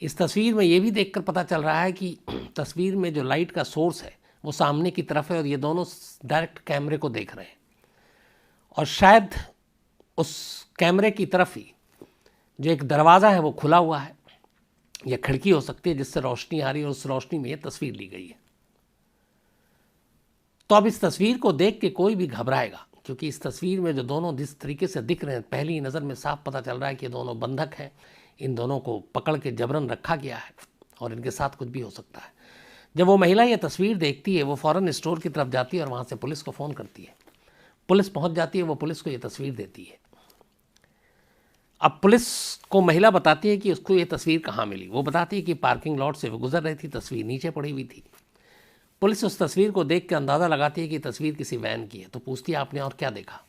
A: इस तस्वीर में ये भी देखकर पता चल रहा है कि तस्वीर में जो लाइट का सोर्स है वो सामने की तरफ है, और ये दोनों डायरेक्ट कैमरे को देख रहे हैं। और शायद उस कैमरे की तरफ ही जो एक दरवाज़ा है वो खुला हुआ है, या खिड़की हो सकती है जिससे रोशनी आ रही है, और उस रोशनी में ये तस्वीर ली गई है। तो अब इस तस्वीर को देख के कोई भी घबराएगा, क्योंकि इस तस्वीर में जो दोनों जिस तरीके से दिख रहे हैं, पहली नज़र में साफ पता चल रहा है कि दोनों बंधक हैं। इन दोनों को पकड़ के जबरन रखा गया है, और इनके साथ कुछ भी हो सकता है। जब वो महिला ये तस्वीर देखती है, वो फ़ौरन स्टोर की तरफ जाती है और वहाँ से पुलिस को फ़ोन करती है। पुलिस पहुँच जाती है, वो पुलिस को ये तस्वीर देती है। अब पुलिस को महिला बताती है कि उसको ये तस्वीर कहाँ मिली। वो बताती है कि पार्किंग लॉट से वो गुजर रही थी, तस्वीर नीचे पड़ी हुई थी। पुलिस उस तस्वीर को देख के अंदाज़ा लगाती है कि तस्वीर किसी वैन की है। तो पूछती है आपने और क्या देखा?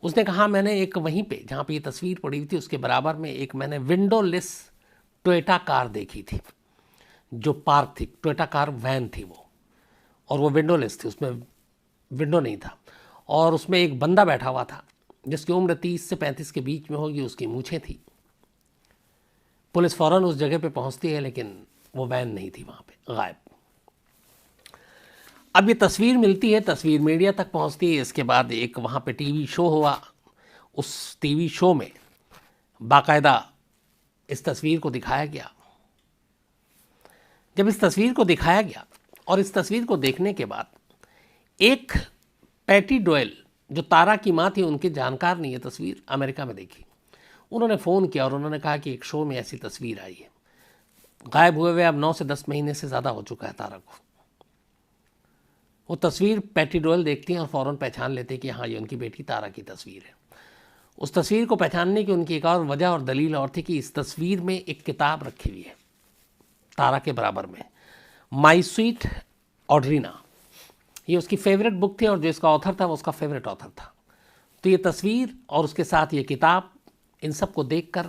A: उसने कहा मैंने एक वहीं पे जहाँ पे ये तस्वीर पड़ी हुई थी उसके बराबर में एक मैंने विंडोलेस टोयोटा कार देखी थी जो पार्क थी। टोयोटा कार वैन थी वो, और वो विंडोलेस थी, उसमें विंडो नहीं था, और उसमें एक बंदा बैठा हुआ था जिसकी उम्र 30 से 35 के बीच में होगी, उसकी मूछें थी। पुलिस फ़ौरन उस जगह पे पहुंचती है, लेकिन वो वैन नहीं थी वहाँ पे, गायब। अब ये तस्वीर मिलती है, तस्वीर मीडिया तक पहुंचती है। इसके बाद एक वहाँ पे टीवी शो हुआ, उस टीवी शो में बाकायदा इस तस्वीर को दिखाया गया। जब इस तस्वीर को दिखाया गया और इस तस्वीर को देखने के बाद एक पैटी डोयल जो तारा की माँ थी, उनके जानकार ने ये तस्वीर अमेरिका में देखी। उन्होंने फ़ोन किया और उन्होंने कहा कि एक शो में ऐसी तस्वीर आई है। गायब हुए हुए अब 9 से 10 महीने से ज़्यादा हो चुका है तारा को। वो तस्वीर पैटी डोयल देखती हैं और फ़ौरन पहचान लेते हैं कि हाँ, ये उनकी बेटी तारा की तस्वीर है। उस तस्वीर को पहचानने की उनकी एक और वजह और दलील और थी कि इस तस्वीर में एक किताब रखी हुई है तारा के बराबर में, माई स्वीट ऑड्रीना। ये उसकी फेवरेट बुक थी और जो इसका ऑथर था वो उसका फेवरेट ऑथर था। तो ये तस्वीर और उसके साथ ये किताब, इन सब को देखकर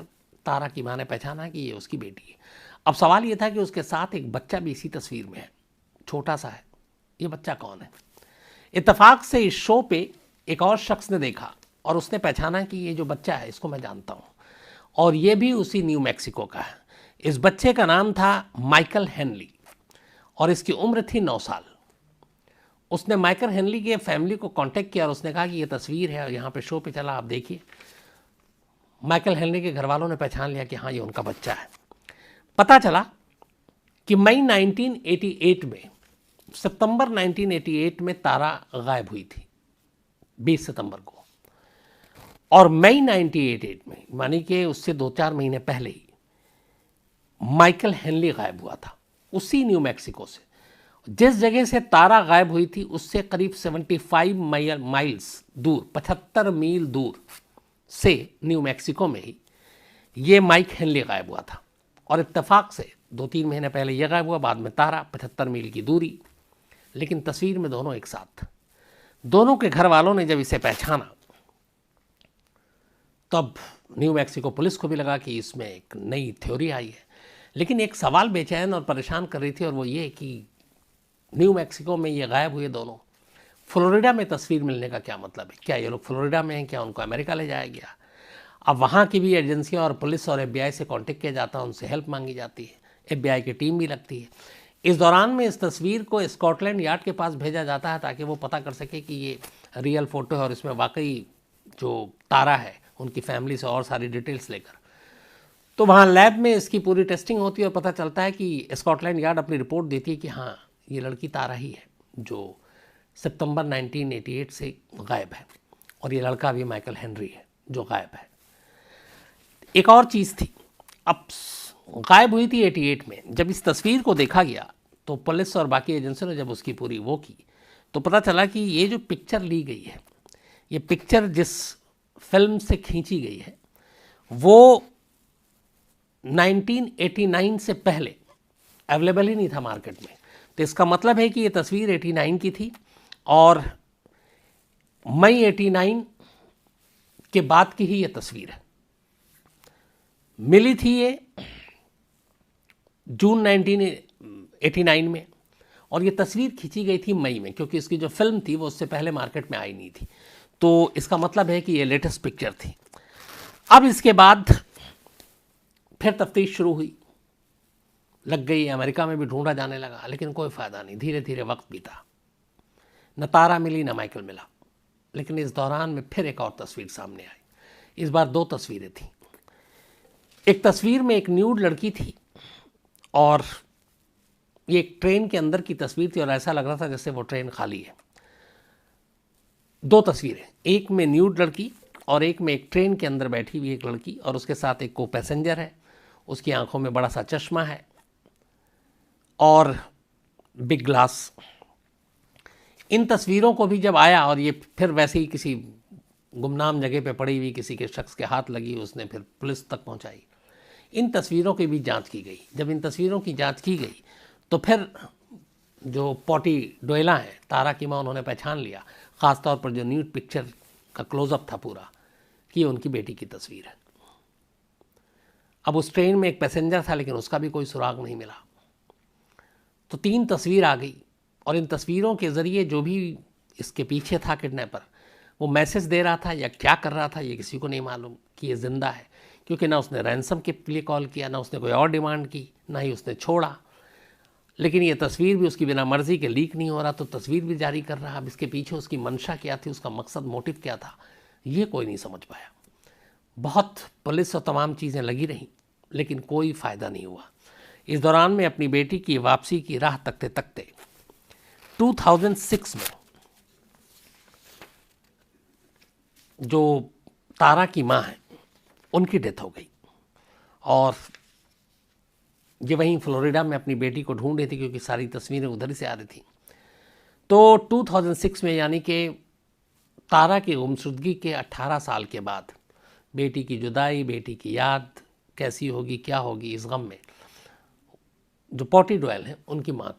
A: तारा की माँ ने पहचाना कि ये उसकी बेटी है। अब सवाल ये था कि उसके साथ एक बच्चा भी इसी तस्वीर में है, छोटा सा है। ये बच्चा कौन है? इत्तेफाक से इस शो पे एक और शख्स ने देखा और उसने पहचाना कि ये जो बच्चा है इसको मैं जानता हूँ, और ये भी उसी न्यू मैक्सिको का है। इस बच्चे का नाम था माइकल हेनली और इसकी उम्र थी 9 साल। उसने माइकल हेनली के फैमिली को कांटेक्ट किया और उसने कहा कि ये तस्वीर है और यहाँ पे शो पे चला, आप देखिए। माइकल हेनली के घर वालों ने पहचान लिया कि हाँ, ये उनका बच्चा है। पता चला कि मई 1988 में, सितंबर 1988 में तारा गायब हुई थी, 20 सितंबर को। और मई 1988 में, मानी कि उससे 2-4 महीने पहले ही माइकल हेनली गायब हुआ था, उसी न्यू मैक्सिको से। जिस जगह से तारा गायब हुई थी उससे करीब 75 माइल्स दूर, 75 मील दूर से न्यू मैक्सिको में ही ये माइक हेनली गायब हुआ था। और इत्तेफाक से 2-3 महीने पहले ये गायब हुआ, बाद में तारा, 75 मील की दूरी। लेकिन तस्वीर में दोनों एक साथ। दोनों के घर वालों ने जब इसे पहचाना तब न्यू मैक्सिको पुलिस को भी लगा कि इसमें एक नई थ्योरी आई है। लेकिन एक सवाल बेचैन और परेशान कर रही थी, और वो ये कि न्यू मैक्सिको में ये गायब हुए दोनों, फ्लोरिडा में तस्वीर मिलने का क्या मतलब है? क्या ये लोग फ्लोरिडा में हैं? क्या उनको अमेरिका ले जाया गया? अब वहाँ की भी एजेंसियाँ और पुलिस और FBI से कांटेक्ट किया जाता है, उनसे हेल्प मांगी जाती है, FBI की टीम भी लगती है। इस दौरान में इस तस्वीर को स्कॉटलैंड यार्ड के पास भेजा जाता है ताकि वो पता कर सके कि ये रियल फ़ोटो है और इसमें वाकई जो तारा है उनकी फैमिली से और सारी डिटेल्स लेकर। तो वहाँ लैब में इसकी पूरी टेस्टिंग होती है और पता चलता है कि स्कॉटलैंड यार्ड अपनी रिपोर्ट देती है कि हाँ, ये लड़की तारा ही है जो सितंबर 1988 से गायब है, और ये लड़का भी माइकल हेनरी है जो गायब है। एक और चीज़ थी, अब गायब हुई थी 88 में। जब इस तस्वीर को देखा गया तो पुलिस और बाकी एजेंसियों ने जब उसकी पूरी वो की तो पता चला कि ये जो पिक्चर ली गई है, ये पिक्चर जिस फिल्म से खींची गई है वो 1989 से पहले अवेलेबल ही नहीं था मार्केट में। तो इसका मतलब है कि ये तस्वीर 89 की थी और मई 89 के बाद की ही ये तस्वीर है। मिली थी ये जून 1989 में और ये तस्वीर खींची गई थी मई में, क्योंकि इसकी जो फिल्म थी वो उससे पहले मार्केट में आई नहीं थी। तो इसका मतलब है कि ये लेटेस्ट पिक्चर थी। अब इसके बाद फिर तफ्तीश शुरू हुई, लग गई, अमेरिका में भी ढूंढा जाने लगा, लेकिन कोई फ़ायदा नहीं। धीरे धीरे वक्त बीता, न तारा मिली न माइकल मिला। लेकिन इस दौरान में फिर एक और तस्वीर सामने आई। इस बार 2 तस्वीरें थीं। एक तस्वीर में एक न्यूड लड़की थी और ये एक ट्रेन के अंदर की तस्वीर थी और ऐसा लग रहा था जैसे वो ट्रेन खाली है। 2 तस्वीरें, एक में न्यूड लड़की और एक में एक ट्रेन के अंदर बैठी हुई एक लड़की और उसके साथ एक को पैसेंजर है। उसकी आंखों में बड़ा सा चश्मा है और बिग ग्लास। इन तस्वीरों को भी जब आया और ये फिर वैसे ही किसी गुमनाम जगह पे पड़ी हुई किसी के शख्स के हाथ लगी, उसने फिर पुलिस तक पहुंचाई। इन तस्वीरों की भी जांच की गई। जब इन तस्वीरों की जांच की गई तो फिर जो पॉटी डोयला हैं, तारा की माँ, उन्होंने पहचान लिया, ख़ासतौर पर जो न्यूड पिक्चर का क्लोजअप था पूरा, कि ये उनकी बेटी की तस्वीर है। अब उस ट्रेन में एक पैसेंजर था लेकिन उसका भी कोई सुराग नहीं मिला। तो 3 तस्वीर आ गई और इन तस्वीरों के ज़रिए जो भी इसके पीछे था किडनैपर, वो मैसेज दे रहा था या क्या कर रहा था ये किसी को नहीं मालूम कि ये ज़िंदा है, क्योंकि ना उसने रैंसम के लिए कॉल किया, ना उसने कोई और डिमांड की, ना ही उसने छोड़ा। लेकिन ये तस्वीर भी उसकी बिना मर्जी के लीक नहीं हो रहा, तो तस्वीर भी जारी कर रहा। अब इसके पीछे उसकी मंशा क्या थी, उसका मकसद, मोटिव क्या था, ये कोई नहीं समझ पाया। बहुत पुलिस और तमाम चीज़ें लगी रहीं लेकिन कोई फ़ायदा नहीं हुआ। इस दौरान में अपनी बेटी की वापसी की राह तकते तकते 2006 में जो तारा की माँ है उनकी डेथ हो गई, और ये वहीं फ्लोरिडा में अपनी बेटी को ढूंढ रही थी क्योंकि सारी तस्वीरें उधर ही से आ रही थी। तो 2006 में यानी कि तारा की गुमशुदगी के 18 साल के बाद बेटी की जुदाई, बेटी की याद कैसी होगी, क्या होगी, इस गम में जो पॉटी डॉयल है उनकी माँ,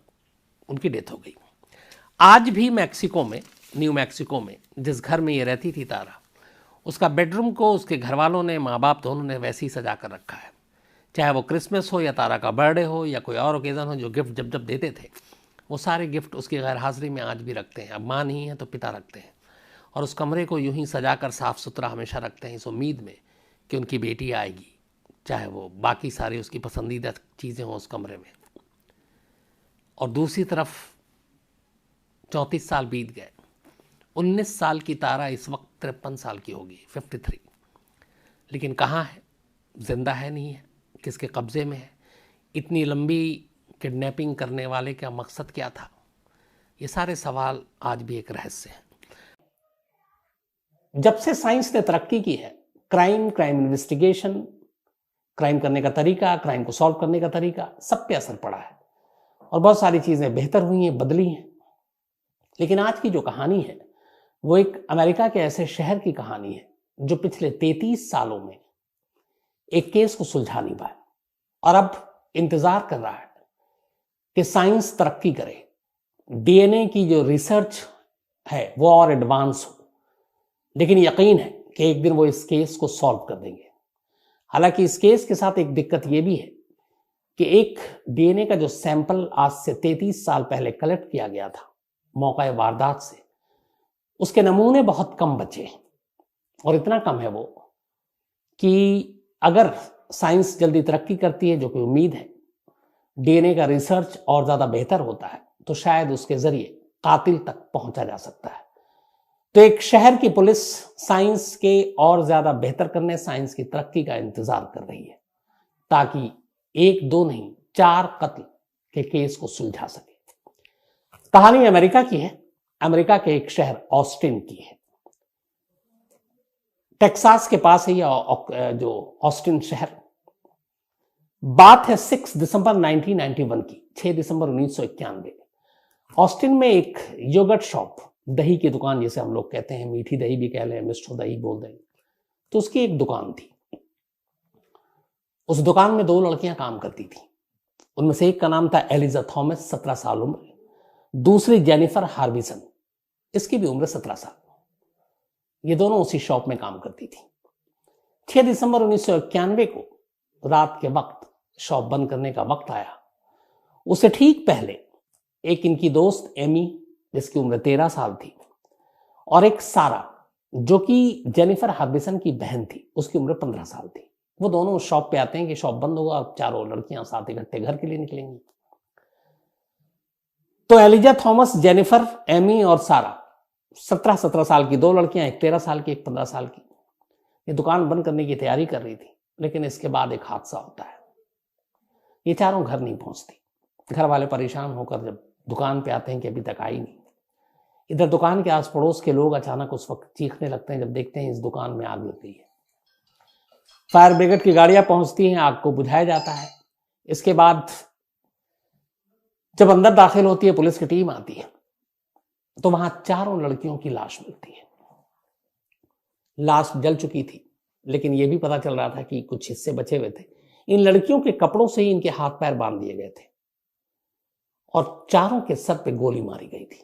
A: उनकी डेथ हो गई। आज भी मैक्सिको में, न्यू मैक्सिको में जिस घर में ये रहती थी तारा, उसका बेडरूम को उसके घर वालों ने, माँ बाप दोनों ने वैसे ही सजा कर रखा है। चाहे वो क्रिसमस हो या तारा का बर्थडे हो या कोई और ओकेज़न हो, जो गिफ्ट जब जब देते थे वो सारे गिफ्ट उसकी गैर हाजिरी में आज भी रखते हैं। अब माँ नहीं है तो पिता रखते हैं, और उस कमरे को यूं ही सजा कर साफ़ सुथरा हमेशा रखते हैं इस उम्मीद में कि उनकी बेटी आएगी, चाहे वो बाकी सारी उसकी पसंदीदा चीज़ें हों उस कमरे में। और दूसरी तरफ 34 साल बीत गए, 19 साल की तारा इस वक्त 53 साल की होगी, 53। लेकिन कहाँ है, जिंदा है नहीं है, किसके कब्जे में है, इतनी लंबी किडनैपिंग करने वाले का मकसद क्या था, ये सारे सवाल आज भी एक रहस्य हैं। जब से साइंस ने तरक्की की है, क्राइम इन्वेस्टिगेशन, क्राइम करने का तरीका, क्राइम को सॉल्व करने का तरीका, सब पे असर पड़ा है और बहुत सारी चीजें बेहतर हुई हैं, बदली हैं। लेकिन आज की जो कहानी है वो एक अमेरिका के ऐसे शहर की कहानी है जो पिछले 33 सालों में एक केस को सुलझा नहीं पाया और अब इंतजार कर रहा है कि साइंस तरक्की करे, डीएनए की जो रिसर्च है वो और एडवांस हो। लेकिन यकीन है कि एक दिन वो इस केस को सॉल्व कर देंगे। हालांकि इस केस के साथ एक दिक्कत ये भी है कि एक डीएनए का जो सैंपल आज से 33 साल पहले कलेक्ट किया गया था मौका वारदात से, उसके नमूने बहुत कम बचे, और इतना कम है वो कि अगर साइंस जल्दी तरक्की करती है, जो कि उम्मीद है, डीएनए का रिसर्च और ज्यादा बेहतर होता है, तो शायद उसके जरिए कातिल तक पहुंचा जा सकता है। तो एक शहर की पुलिस साइंस के और ज्यादा बेहतर करने, साइंस की तरक्की का इंतजार कर रही है ताकि 1, 2 नहीं 4 कत्ल के केस को सुलझा सके। कहानी अमेरिका की है, अमेरिका के एक शहर ऑस्टिन की है। टेक्सास के पास है यह जो ऑस्टिन शहर। बात है 6 दिसंबर 1991 की, 6 दिसंबर 1991। ऑस्टिन में एक योगर्ट शॉप, दही की दुकान जिसे हम लोग कहते हैं, मीठी दही भी कह लें, मिष्ठ दही बोल दें, तो उसकी एक दुकान थी। उस दुकान में 2 लड़कियां काम करती थी। उनमें से एक का नाम था एलिजा थॉमस, 17 साल उम्र, दूसरी जेनिफर हार्बिसन, इसकी भी उम्र 17 साल। ये दोनों उसी शॉप में काम करती थी। 6 दिसंबर 1991 को रात के वक्त शॉप बंद करने का वक्त आया। उससे ठीक पहले एक इनकी दोस्त एमी, जिसकी उम्र 13 साल थी, और एक सारा, जो कि जेनिफर हार्बिसन की बहन थी, उसकी उम्र 15 साल थी। वो दोनों उस शॉप पे आते हैं कि शॉप बंद होगा और चारों लड़कियां साथ इकट्ठे घर के लिए निकलेंगी। तो एलिजा थॉमस, जेनिफर, एमी और सारा, 17 साल की 2 लड़कियां, एक 13 साल की, एक 15 साल की, ये दुकान बंद करने की तैयारी कर रही थी। लेकिन इसके बाद एक हादसा होता है। ये चारों घर नहीं पहुंचती। घर वाले परेशान होकर जब दुकान पे आते हैं कि अभी तक आई नहीं। इधर दुकान के आस पड़ोस के लोग अचानक उस वक्त चीखने लगते हैं जब देखते हैं इस दुकान में आग लग गई है। फायर ब्रिगेड की गाड़ियां पहुंचती हैं, आग को बुझाया जाता है। इसके बाद जब अंदर दाखिल होती है पुलिस की टीम आती है, तो वहां चारों लड़कियों की लाश मिलती है। लाश जल चुकी थी, लेकिन यह भी पता चल रहा था कि कुछ हिस्से बचे हुए थे। इन लड़कियों के कपड़ों से ही इनके हाथ पैर बांध दिए गए थे और चारों के सर पे गोली मारी गई थी।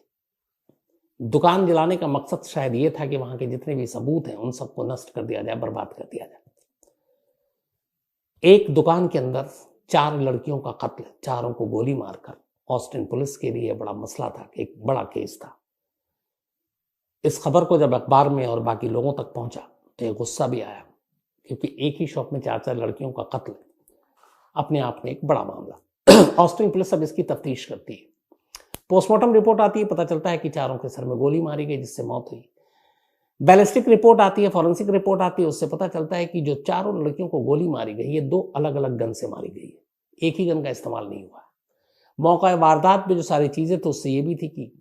A: दुकान जलाने का मकसद शायद यह था कि वहां के जितने भी सबूत हैं उन सबको नष्ट कर दिया जाए, बर्बाद कर दिया जाए। एक दुकान के अंदर 4 लड़कियों का कत्ल, चारों को गोली मारकर, ऑस्टिन पुलिस के लिए बड़ा मसला था, एक बड़ा केस था। इस खबर को जब अखबार में और बाकी लोगों तक पहुंचा तो एक गुस्सा भी आया, क्योंकि एक ही शॉप में 4 लड़कियों का कत्ल अपने आप में एक बड़ा मामला। ऑस्टिन पुलिस अब इसकी तफ्तीश करती है। पोस्टमार्टम रिपोर्ट आती है, पता चलता है कि चारों के सर में गोली मारी गई जिससे मौत हुई। बैलिस्टिक रिपोर्ट आती है, फॉरेंसिक रिपोर्ट आती है, उससे पता चलता है कि जो चारों लड़कियों को गोली मारी गई है 2 अलग अलग गन से मारी गई है। एक ही गन का इस्तेमाल नहीं हुआ। मौका वारदात में जो सारी चीजें तो उससे ये भी थी कि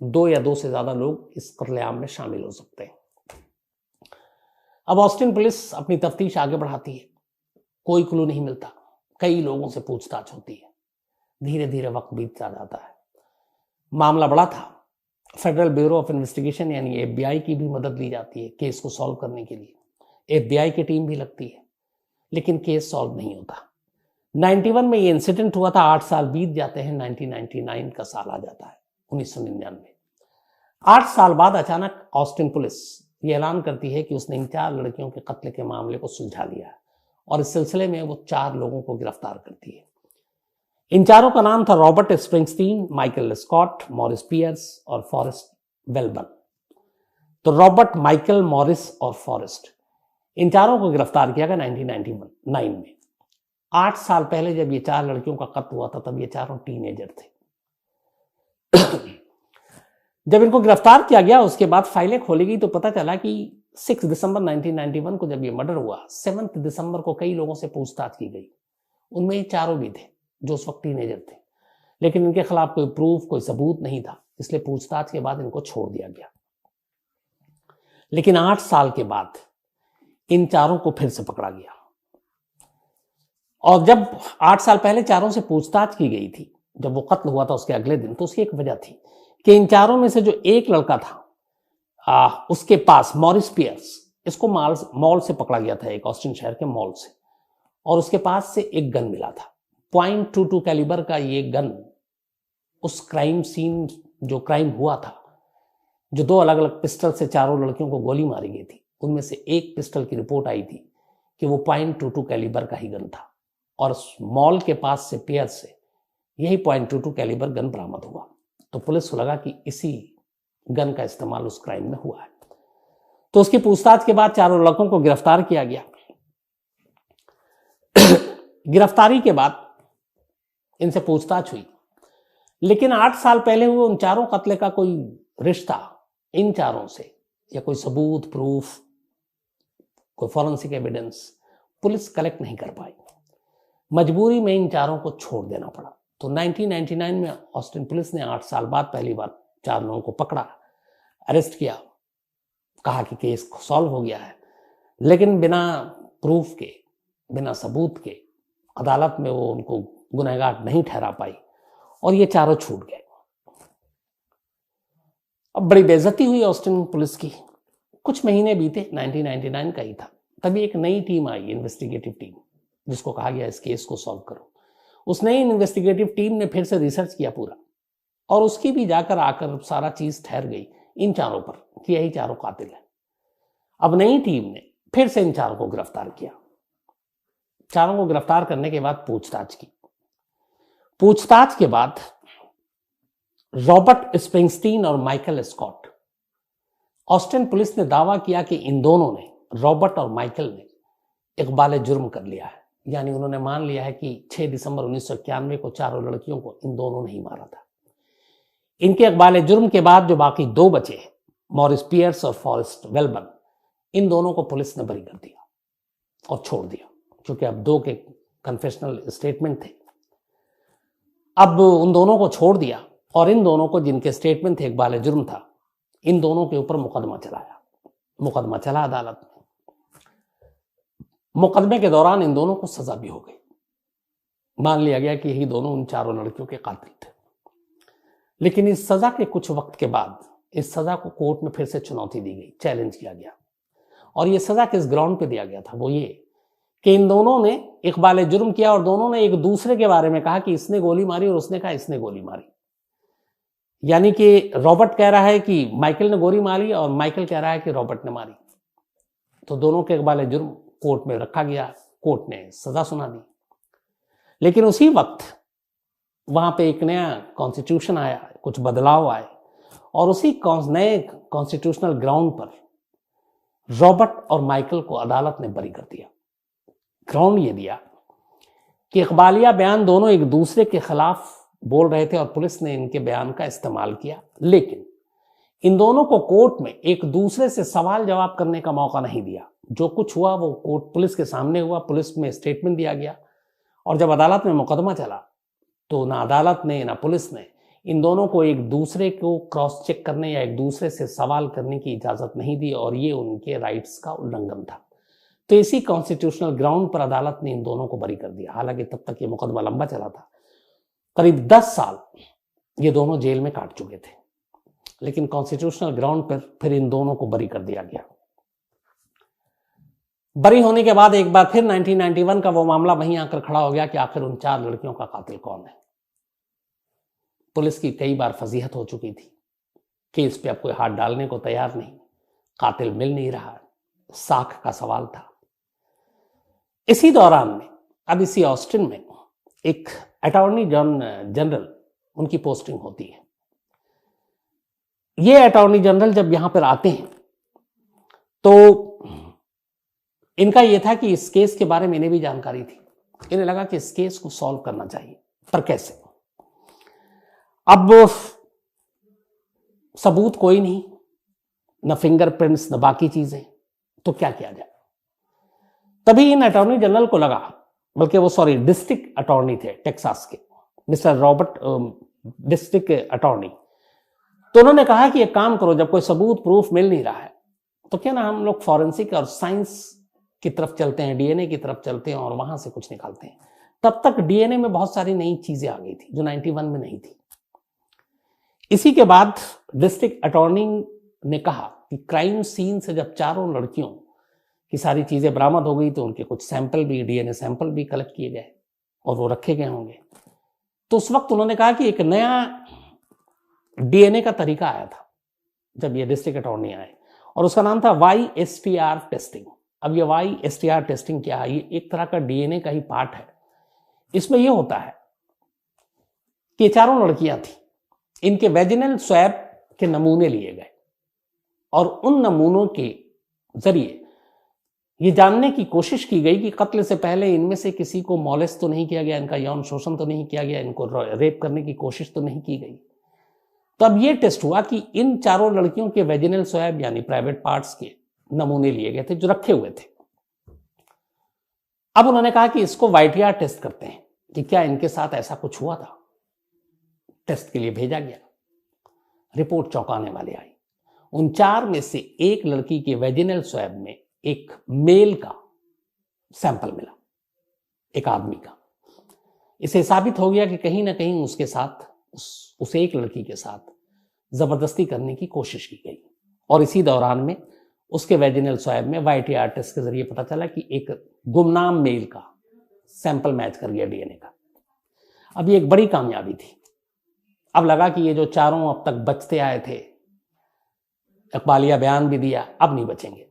A: 2 या 2 से ज्यादा लोग इस कत्लेआम में शामिल हो सकते हैं। अब ऑस्टिन पुलिस अपनी तफ्तीश आगे बढ़ाती है, कोई क्लू नहीं मिलता, कई लोगों से पूछताछ होती है, धीरे धीरे वक्त बीतता जाता है। मामला बड़ा था, फेडरल ब्यूरो ऑफ इन्वेस्टिगेशन यानी FBI की भी मदद ली जाती है केस को सॉल्व करने के लिए। FBI की टीम भी लगती है, लेकिन केस सॉल्व नहीं होता। 91 में ये इंसिडेंट हुआ था, 8 साल बीत जाते हैं, 1999 का साल आ जाता है, 1999। 8 साल बाद अचानक ऑस्टिन पुलिस ये ऐलान करती है कि उसने इन 4 लड़कियों के कत्ल के मामले को सुलझा लिया है, और इस सिलसिले में वो 4 लोगों को गिरफ्तार करती है। इन चारों का नाम था Robert Springsteen, Michael Scott, Morris Pierce और फॉरेस्ट वेलबर्न। तो रॉबर्ट, माइकल, मॉरिस और फॉरेस्ट, इन चारों को गिरफ्तार किया गया 1999 में। 8 साल पहले जब ये 4 लड़कियों का कत्ल हुआ था, तब ये चारों टीनेजर थे। जब इनको गिरफ्तार किया गया, उसके बाद फाइलें खोली गई तो पता चला कि 6 दिसंबर 1991 को जब ये मर्डर हुआ, 7 दिसंबर को कई लोगों से पूछताछ की गई। उनमें ये चारों भी थे जो उस वक्त टीनेजर थे, लेकिन इनके खिलाफ कोई प्रूफ, कोई सबूत नहीं था, इसलिए पूछताछ के बाद इनको छोड़ दिया गया। लेकिन 8 साल के बाद इन चारों को फिर से पकड़ा गया, और जब 8 साल पहले चारों से पूछताछ की गई थी, जब वो कत्ल हुआ था उसके अगले दिन, तो उसकी एक वजह थी कि इन चारों में से जो एक लड़का था, उसके पास मॉरिस पियर्स, इसको मॉल से पकड़ा गया था, एक ऑस्टिन शहर के मॉल से, और उसके पास से एक गन मिला था, .22 कैलिबर का ये गन। उस क्राइम सीन, जो क्राइम हुआ था, जो 2 अलग अलग पिस्टल से चारों लड़कियों को गोली मारी गई थी, उनमें से एक पिस्टल की रिपोर्ट आई थी कि वो .22 कैलिबर का ही गन था, और उस मॉल के पास से पियर्स से यही .22 कैलिबर गन बरामद हुआ। तो पुलिस को लगा कि इसी गन का इस्तेमाल उस क्राइम में हुआ है। तो उसकी पूछताछ के बाद चारों लड़कों को गिरफ्तार किया गया। गिरफ्तारी के बाद इनसे पूछताछ हुई, लेकिन 8 साल पहले हुए उन चारों कत्ले का कोई रिश्ता इन चारों से, या कोई सबूत, प्रूफ, कोई फॉरेंसिक एविडेंस पुलिस कलेक्ट नहीं कर पाई। मजबूरी में इन चारों को छोड़ देना पड़ा। तो 1999 में ऑस्टिन पुलिस ने 8 साल बाद पहली बार 4 लोगों को पकड़ा, अरेस्ट किया, कहा कि केस सॉल्व हो गया है, लेकिन बिना प्रूफ के, बिना सबूत के अदालत में वो उनको गुनहगार नहीं ठहरा पाई, और ये चारों छूट गए। अब बड़ी बेइज्जती हुई ऑस्टिन पुलिस की। कुछ महीने बीते, 1999 का ही था, तभी एक नई टीम आई, इन्वेस्टिगेटिव टीम, जिसको कहा गया इस केस को सॉल्व करो। उस नई इन्वेस्टिगेटिव टीम ने फिर से रिसर्च किया पूरा, और उसकी भी जाकर आकर सारा चीज ठहर गई इन चारों पर कि यही चारों कातिल हैं। अब नई टीम ने फिर से इन चारों को गिरफ्तार किया। चारों को गिरफ्तार करने के बाद पूछताछ की। पूछताछ के बाद रॉबर्ट स्प्रिंगस्टीन और माइकल स्कॉट, ऑस्टिन पुलिस ने दावा किया कि इन दोनों ने, रॉबर्ट और माइकल ने, इकबाल जुर्म कर लिया है। यानी उन्होंने मान लिया है कि 6 दिसंबर 1991 को चारों लड़कियों को इन दोनों ने ही मारा था। इनके इकबाल जुर्म के बाद जो बाकी 2 बचे हैं, मॉरिस पियर्स और फॉरेस्ट वेलबर्न, इन दोनों को पुलिस ने बरी कर दिया और छोड़ दिया, क्योंकि अब 2 के कन्फेशनल स्टेटमेंट थे। अब उन दोनों को छोड़ दिया, और इन दोनों को, जिनके स्टेटमेंट थे इकबाल जुर्म था, इन दोनों के ऊपर मुकदमा चलाया। मुकदमा चला अदालत में। मुकदमे के दौरान इन दोनों को सजा भी हो गई। मान लिया गया कि यही दोनों उन चारों लड़कियों के कातिल थे। लेकिन इस सजा के कुछ वक्त के बाद इस सजा को कोर्ट में फिर से चुनौती दी गई, चैलेंज किया गया। और ये सजा किस ग्राउंड पे दिया गया था, वो ये कि इन दोनों ने इकबाल जुर्म किया, और दोनों ने एक दूसरे के बारे में कहा कि इसने गोली मारी, और उसने कहा इसने गोली मारी। यानी कि रॉबर्ट कह रहा है कि माइकल ने गोली मारी, और माइकल कह रहा है कि रॉबर्ट ने मारी। तो दोनों के इकबाल जुर्म कोर्ट में रखा गया, कोर्ट ने सजा सुना दी। लेकिन उसी वक्त वहां पे एक नया कॉन्स्टिट्यूशन आया, कुछ बदलाव आए, और उसी नए कॉन्स्टिट्यूशनल ग्राउंड पर रॉबर्ट और माइकल को अदालत ने बरी कर दिया। ग्राउंड ये दिया कि इकबालिया बयान दोनों एक दूसरे के खिलाफ बोल रहे थे, और पुलिस ने इनके बयान का इस्तेमाल किया, लेकिन इन दोनों को कोर्ट में एक दूसरे से सवाल जवाब करने का मौका नहीं दिया। जो कुछ हुआ वो कोर्ट पुलिस के सामने हुआ, पुलिस में स्टेटमेंट दिया गया, और जब अदालत में मुकदमा चला तो ना अदालत ने ना पुलिस ने इन दोनों को एक दूसरे को क्रॉस चेक करने या एक दूसरे से सवाल करने की इजाजत नहीं दी और ये उनके राइट्स का उल्लंघन था। तो इसी कॉन्स्टिट्यूशनल ग्राउंड पर अदालत ने इन दोनों को बरी कर दिया। हालांकि तब तक ये मुकदमा लंबा चला था, करीब 10 साल ये दोनों जेल में काट चुके थे, लेकिन कॉन्स्टिट्यूशनल ग्राउंड पर फिर इन दोनों को बरी कर दिया गया। बरी होने के बाद एक बार फिर 1991 का वो मामला वहीं आकर खड़ा हो गया कि आखिर उन 4 लड़कियों का कातिल कौन है। पुलिस की कई बार फजीहत हो चुकी थी, केस पे अब कोई हाथ डालने को तैयार नहीं, कातिल मिल नहीं रहा, साख का सवाल था। इसी दौरान में अब इसी ऑस्टिन में एक अटॉर्नी जनरल उनकी पोस्टिंग होती है। ये अटॉर्नी जनरल जब यहां पर आते हैं तो इनका यह था कि इस केस के बारे में इन्हें भी जानकारी थी। इन्हें लगा कि इस केस को सॉल्व करना चाहिए, पर कैसे? अब सबूत कोई नहीं, न फिंगरप्रिंट्स न बाकी चीजें, तो क्या किया जाए? तभी इन अटॉर्नी जनरल को लगा, बल्कि वो डिस्ट्रिक्ट अटॉर्नी थे टेक्सास के, मिस्टर रॉबर्ट, डिस्ट्रिक्ट अटॉर्नी। तो उन्होंने कहा कि एक काम करो, जब कोई सबूत प्रूफ मिल नहीं रहा है तो क्या ना हम लोग फॉरेंसिक और साइंस की तरफ चलते हैं, डीएनए की तरफ चलते हैं और वहां से कुछ निकालते हैं। तब तक डीएनए में बहुत सारी नई चीजें आ गई थी जो 91 में नहीं थी। इसी के बाद डिस्ट्रिक्ट अटॉर्नी ने कहा कि क्राइम सीन से जब 4 लड़कियों की सारी चीजें बरामद हो गई तो उनके कुछ सैंपल भी, डीएनए सैंपल भी कलेक्ट किए गए और वो रखे गए होंगे। तो उस वक्त उन्होंने कहा कि एक नया डीएनए का तरीका आया था जब ये डिस्ट्रिक्ट अटॉर्नी आए, और उसका नाम था YSTR टेस्टिंग। अब ये YSTR टेस्टिंग क्या है? ये एक तरह का डीएनए का ही पार्ट है। इसमें यह होता है कि 4 लड़कियां थी, इनके वेजिनल स्वैब के नमूने लिए गए और उन नमूनों के जरिए ये जानने की कोशिश की गई कि कत्ल से पहले इनमें से किसी को मॉलेस्ट तो नहीं किया गया, इनका यौन शोषण तो नहीं किया गया, इनको रेप करने की कोशिश तो नहीं की गई। तब यह टेस्ट हुआ कि इन 4 लड़कियों के वेजिनल स्वैब यानी प्राइवेट पार्ट्स के नमूने लिए गए थे जो रखे हुए थे। अब उन्होंने कहा कि इसको YTR टेस्ट करते हैं कि क्या इनके साथ ऐसा कुछ हुआ था। टेस्ट के लिए भेजा गया, रिपोर्ट चौंकाने वाली आई। उन 4 में से एक लड़की के वेजिनल स्वैब में एक मेल का सैंपल मिला, एक आदमी का। इसे साबित हो गया कि कहीं ना कहीं उसके साथ, उस एक लड़की के साथ जबरदस्ती करने की कोशिश की गई। और इसी दौरान में उसके वेजिनल स्वैब में YTR टेस्ट के जरिए पता चला कि एक गुमनाम मेल का सैंपल मैच कर गया डीएनए का। अब ये एक बड़ी कामयाबी थी। अब लगा कि ये जो 4 अब तक बचते आए थे, इकबालिया बयान भी दिया, अब नहीं बचेंगे।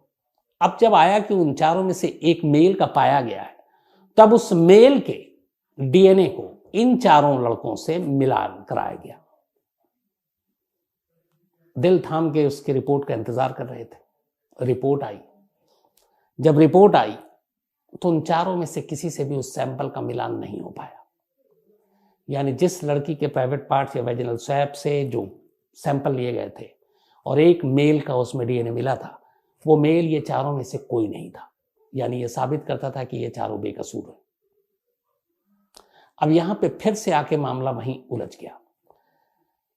A: अब जब आया कि उन 4 में से एक मेल का पाया गया है, तब उस मेल के डीएनए को इन 4 लड़कों से मिलान कराया गया। दिल थाम के उसकी रिपोर्ट का इंतजार कर रहे थे। रिपोर्ट आई। जब रिपोर्ट आई तो उन 4 में से किसी से भी उस सैंपल का मिलान नहीं हो पाया। यानी जिस लड़की के प्राइवेट पार्ट्स या वेजिनल स्वैब से जो सैंपल लिए गए थे और एक मेल का उसमें डीएनए मिला था, वो मेल ये 4 में से कोई नहीं था। यानी ये साबित करता था कि ये 4 बेकसूर हैं। अब यहां पे फिर से आके मामला वहीं उलझ गया।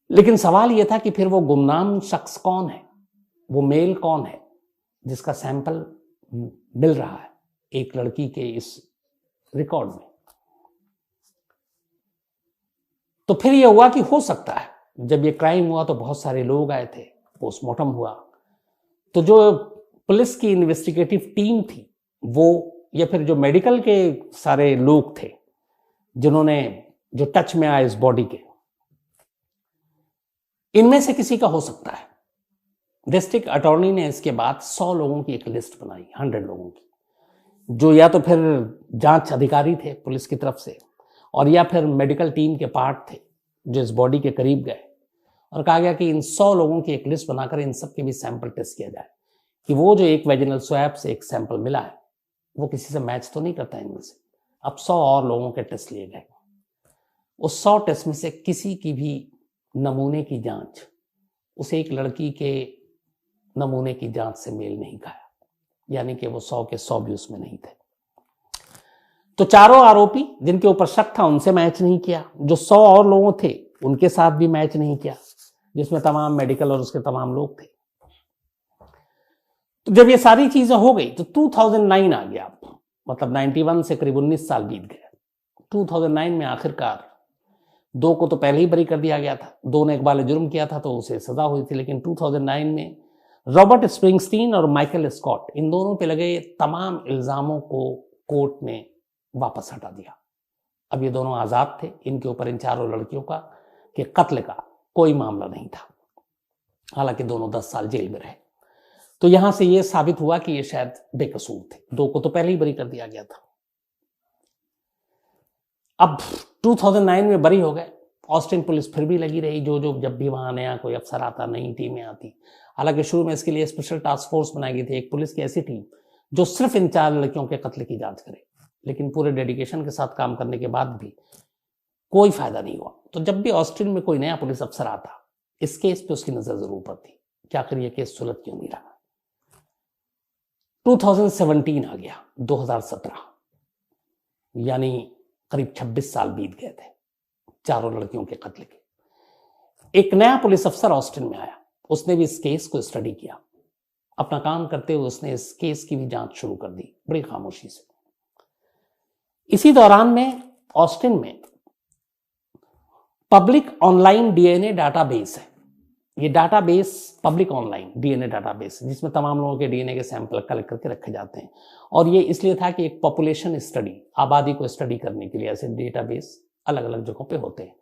A: लेकिन सवाल यह था कि फिर वो गुमनाम शख्स कौन है, वो मेल कौन है जिसका सैंपल मिल रहा है एक लड़की के इस रिकॉर्ड में। तो फिर यह हुआ कि हो सकता है जब ये क्राइम हुआ तो बहुत सारे लोग आए थे, पोस्टमार्टम हुआ, तो जो पुलिस की इन्वेस्टिगेटिव टीम थी वो, या फिर जो मेडिकल के सारे लोग थे जिन्होंने, जो टच में आए इस बॉडी के, इनमें से किसी का हो सकता है। डिस्ट्रिक्ट अटॉर्नी ने इसके बाद 100 लोगों की एक लिस्ट बनाई, 100 लोगों की, जो या तो फिर जांच अधिकारी थे पुलिस की तरफ से और या फिर मेडिकल टीम के पार्ट थे जो इस बॉडी के करीब गए, और कहा गया कि इन 100 लोगों की एक लिस्ट बनाकर इन सब के भी सैंपल टेस्ट किया जाए कि वो जो एक वेजिनल स्वैब से एक सैंपल मिला है वो किसी से मैच तो नहीं करता इनमें से। अब 100 और लोगों के टेस्ट लिए गए। उस 100 टेस्ट में से किसी की भी नमूने की जांच उस एक लड़की के नमूने की जांच से मेल नहीं खाया, यानी कि वो 100 के 100 भी उसमें नहीं थे। तो चारों आरोपी जिनके ऊपर शक था उनसे मैच नहीं किया, जो 100 और लोगों थे उनके साथ भी मैच नहीं किया, जिसमें तमाम मेडिकल और उसके तमाम लोग थे। तो जब ये सारी चीजें हो गई तो 2009 आ गया, मतलब 91 से करीब 19 साल बीत गए। 2009 में आखिरकार 2 को तो पहले ही बरी कर दिया गया था, 2 ने इकबाल जुर्म किया था तो उसे सजा हुई थी, लेकिन 2009 में रॉबर्ट स्प्रिंगस्टीन और माइकल स्कॉट, इन दोनों पे लगे तमाम इल्जामों को कोर्ट ने वापस हटा दिया। अब ये दोनों आजाद थे, इनके ऊपर इन चारों लड़कियों का के कत्ल का कोई मामला नहीं था, हालांकि दोनों 10 साल जेल में रहे। तो यहां से यह साबित हुआ कि ये शायद बेकसूर थे, 2 को तो पहले ही बरी कर दिया गया था। अब 2009 में बरी हो गए, ऑस्टिन पुलिस फिर भी लगी रही, जो जब भी वहां नया कोई अफसर आता, नई टीमें आती। हालांकि शुरू में इसके लिए स्पेशल टास्क फोर्स बनाई गई थी, एक पुलिस की ऐसी टीम जो सिर्फ इन 4 लड़कियों के कत्ल की जांच करे, लेकिन पूरे डेडिकेशन के साथ काम करने के बाद भी कोई फायदा नहीं हुआ। तो जब भी ऑस्टिन में कोई नया पुलिस अफसर आता, इस केस पे उसकी नजर जरूर पड़ती कि आखिर यह केस सुलझ क्यों नहीं रहा। 2017 आ गया, 2017, यानी करीब 26 साल बीत गए थे चारों लड़कियों के कत्ल के। एक नया पुलिस अफसर ऑस्टिन में आया, उसने भी इस केस को स्टडी किया, अपना काम करते हुए उसने इस केस की भी जांच शुरू कर दी बड़ी खामोशी से। इसी दौरान में ऑस्टिन में पब्लिक ऑनलाइन डीएनए डाटाबेस है। ये database public online DNA database, जिसमें तमाम लोगों के डीएनए के सैंपल कलेक्ट करके रखे जाते हैं। और ये इसलिए था कि एक पॉपुलेशन स्टडी, आबादी को स्टडी करने के लिए ऐसे डेटाबेस अलग अलग जगहों पे होते हैं।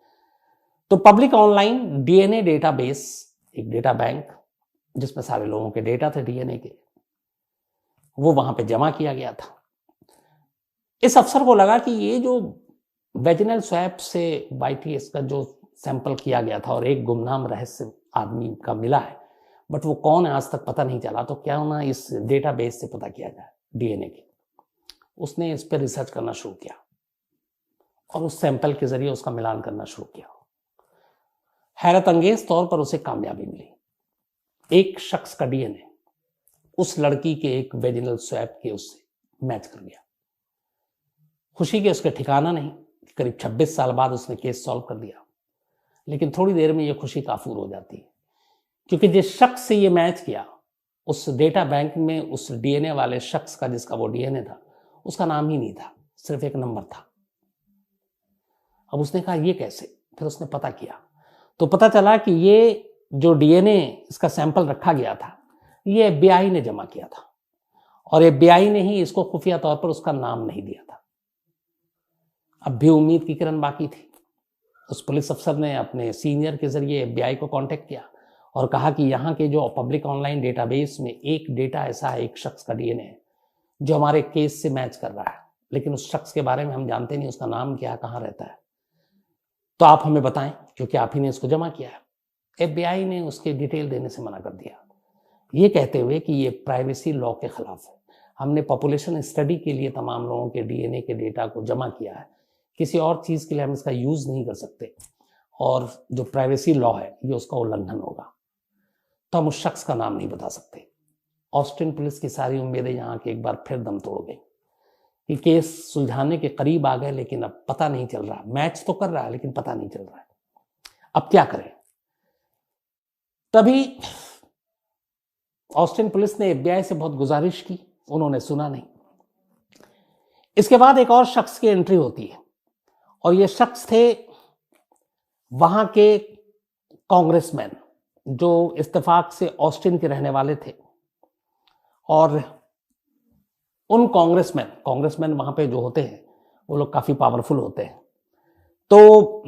A: तो पब्लिक ऑनलाइन डीएनए डेटाबेस एक डेटा बैंक, जिसमें सारे लोगों के डेटा थे डीएनए के, वो वहां पे जमा किया गया था। इस अफसर को लगा कि ये जो वेजिनल स्वैप से YTS का जो सैंपल किया गया था और एक गुमनाम रहस्य आदमी का मिला है, बट वो कौन है आज तक पता नहीं चला, तो क्या ना इस डेटाबेस से पता किया जाए डीएनए की। उसने इस पर रिसर्च करना शुरू किया और उस सैंपल के जरिए उसका मिलान करना शुरू किया। हैरत अंगेज तौर पर उसे कामयाबी मिली। एक शख्स का डीएनए उस लड़की के एक वेजिनल स्वैप के उससे मैच कर गया। खुशी के उसके ठिकाना नहीं, करीब 26 साल बाद उसने केस सॉल्व कर दिया। लेकिन थोड़ी देर में यह खुशी काफूर हो जाती है, क्योंकि जिस शख्स से ये मैच किया, उस डेटा बैंक में उस डीएनए वाले शख्स का, जिसका वो डीएनए था, उसका नाम ही नहीं था, सिर्फ एक नंबर था। अब उसने कहा ये कैसे? फिर उसने पता किया तो पता चला कि ये जो डीएनए इसका सैंपल रखा गया था, ये FBI ने जमा किया था और FBI ने ही इसको खुफिया तौर पर उसका नाम नहीं दिया था। अब भी उम्मीद की किरण बाकी थी। उस पुलिस अफसर ने अपने सीनियर के जरिए FBI को कांटेक्ट किया और कहा कि यहाँ के जो पब्लिक ऑनलाइन डेटाबेस में एक डेटा ऐसा है, एक शख्स का डीएनए है जो हमारे केस से मैच कर रहा है, लेकिन उस शख्स के बारे में हम जानते नहीं, उसका नाम क्या है, कहाँ रहता है, तो आप हमें बताएं, क्योंकि आप ही ने इसको जमा किया है। FBI ने उसके डिटेल देने से मना कर दिया, ये कहते हुए कि ये प्राइवेसी लॉ के खिलाफ है। हमने पॉपुलेशन स्टडी के लिए तमाम लोगों के डीएनए के डेटा को जमा किया है, किसी और चीज के लिए हम इसका यूज नहीं कर सकते, और जो प्राइवेसी लॉ है ये उसका उल्लंघन होगा, तो हम उस शख्स का नाम नहीं बता सकते। ऑस्टिन पुलिस की सारी उम्मीदें यहाँ के एक बार फिर दम तोड़ गई कि केस सुलझाने के करीब आ गए, लेकिन अब पता नहीं चल रहा, मैच तो कर रहा है लेकिन पता नहीं चल रहा है, अब क्या करें। तभी ऑस्टिन पुलिस ने FBI से बहुत गुजारिश की, उन्होंने सुना नहीं। इसके बाद एक और शख्स की एंट्री होती है, और ये शख्स थे वहां के कांग्रेसमैन जो इत्तेफाक से ऑस्टिन के रहने वाले थे। और उन कांग्रेसमैन वहां पे जो होते हैं वो लोग काफी पावरफुल होते हैं। तो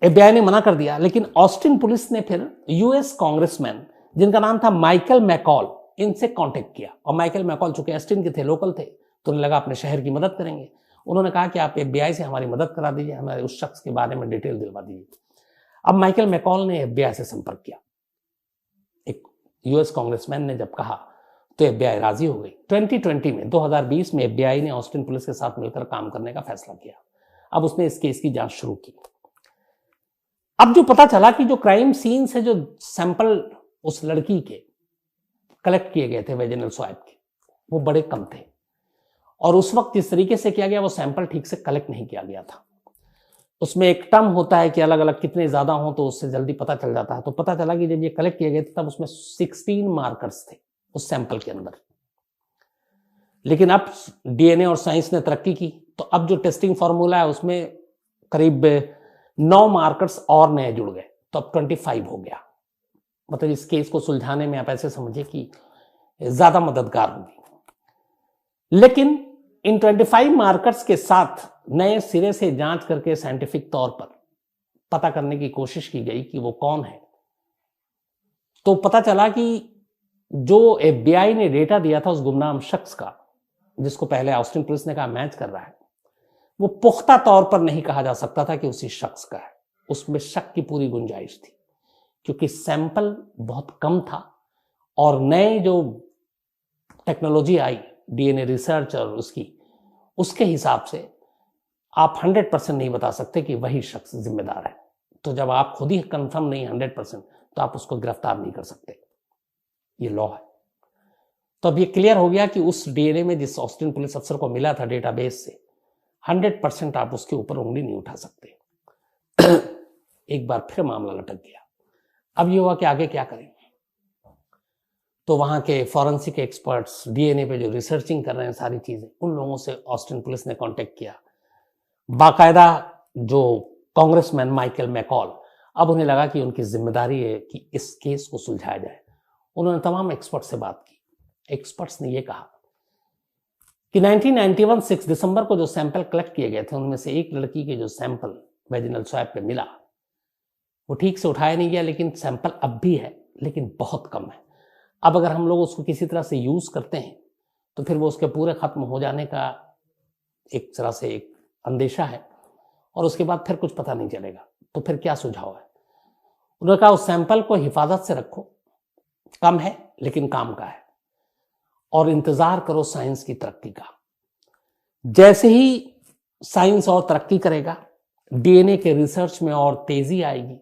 A: FBI ने मना कर दिया, लेकिन ऑस्टिन पुलिस ने फिर US कांग्रेसमैन जिनका नाम था माइकल मैकॉल, इनसे कांटेक्ट किया। और माइकल मैकॉल चूंकि ऑस्टिन के थे, लोकल थे, तो उन्हें लगा अपने शहर की मदद करेंगे। उन्होंने कहा कि आप FBI से हमारी मदद करा दीजिए, हमारे उस शख्स के बारे में डिटेल दिलवा दीजिए। अब माइकल मैकॉल ने FBI से संपर्क किया, एक US कांग्रेसमैन ने जब कहा तो FBI राजी हो गई। 2020 में FBI ने ऑस्टिन पुलिस के साथ मिलकर काम करने का फैसला किया। अब उसने इस केस की जांच शुरू की। अब जो पता चला कि जो क्राइम सीन से जो सैंपल उस लड़की के कलेक्ट किए गए थे वेजिनल स्वैब के, वो बड़े कम थे, और उस वक्त जिस तरीके से किया गया वो सैंपल ठीक से कलेक्ट नहीं किया गया था। उसमें एक टर्म होता है कि अलग अलग कितने ज्यादा हो तो उससे जल्दी पता चल जाता है। तो पता चला कि जब ये कलेक्ट किए गए थे तब उसमें 16 मार्कर्स थे उस सैंपल के अंदर। लेकिन अब डीएनए और साइंस ने तरक्की की तो अब जो टेस्टिंग फॉर्मूला है उसमें करीब 9 मार्कर्स और नए जुड़ गए, तो अब 25 हो गया। मतलब इस केस को सुलझाने में आप ऐसे समझिए कि ज्यादा मददगार होगी। लेकिन इन 25 मार्कर्स के साथ नए सिरे से जांच करके साइंटिफिक तौर पर पता करने की कोशिश की गई कि वो कौन है। तो पता चला कि जो एफबीआई ने डेटा दिया था उस गुमनाम शख्स का, जिसको पहले ऑस्टिन पुलिस ने कहा मैच कर रहा है, वो पुख्ता तौर पर नहीं कहा जा सकता था कि उसी शख्स का है। उसमें शक की पूरी गुंजाइश थी क्योंकि सैंपल बहुत कम था और नए जो टेक्नोलॉजी आई डीएनए रिसर्च और उसके हिसाब से आप 100% नहीं बता सकते कि वही शख्स जिम्मेदार है। तो जब आप खुद ही कंफर्म नहीं 100% तो आप उसको गिरफ्तार नहीं कर सकते, ये लॉ है। तो अब ये क्लियर हो गया कि उस डीएनए में जिस ऑस्टिन पुलिस अफसर को मिला था डेटाबेस से 100% आप उसके ऊपर उंगली नहीं उठा सकते। एक बार फिर मामला लटक गया। अब ये हुआ कि आगे क्या करें। तो वहां के फॉरेंसिक एक्सपर्ट्स डीएनए पे जो रिसर्चिंग कर रहे हैं सारी चीजें, उन लोगों से ऑस्टिन पुलिस ने कांटेक्ट किया। बाकायदा जो कांग्रेसमैन माइकल मैकॉल, अब उन्हें लगा कि उनकी जिम्मेदारी है कि इस केस को सुलझाया जाए। उन्होंने तमाम एक्सपर्ट से बात की। एक्सपर्ट्स ने यह कहा कि 1991 6 दिसंबर को जो सैंपल कलेक्ट किए गए थे उनमें से एक लड़की के जो सैंपल वेजिनल स्वैब पे मिला वो ठीक से उठाया नहीं गया, लेकिन सैंपल अब भी है लेकिन बहुत कम है। अब अगर हम लोग उसको किसी तरह से यूज करते हैं तो फिर वो उसके पूरे खत्म हो जाने का एक तरह से एक अंदेशा है और उसके बाद फिर कुछ पता नहीं चलेगा। तो फिर क्या सुझाव है? उन्होंने कहा उस सैंपल को हिफाजत से रखो, कम है लेकिन काम का है, और इंतजार करो साइंस की तरक्की का। जैसे ही साइंस और तरक्की करेगा, डीएनए के रिसर्च में और तेजी आएगी,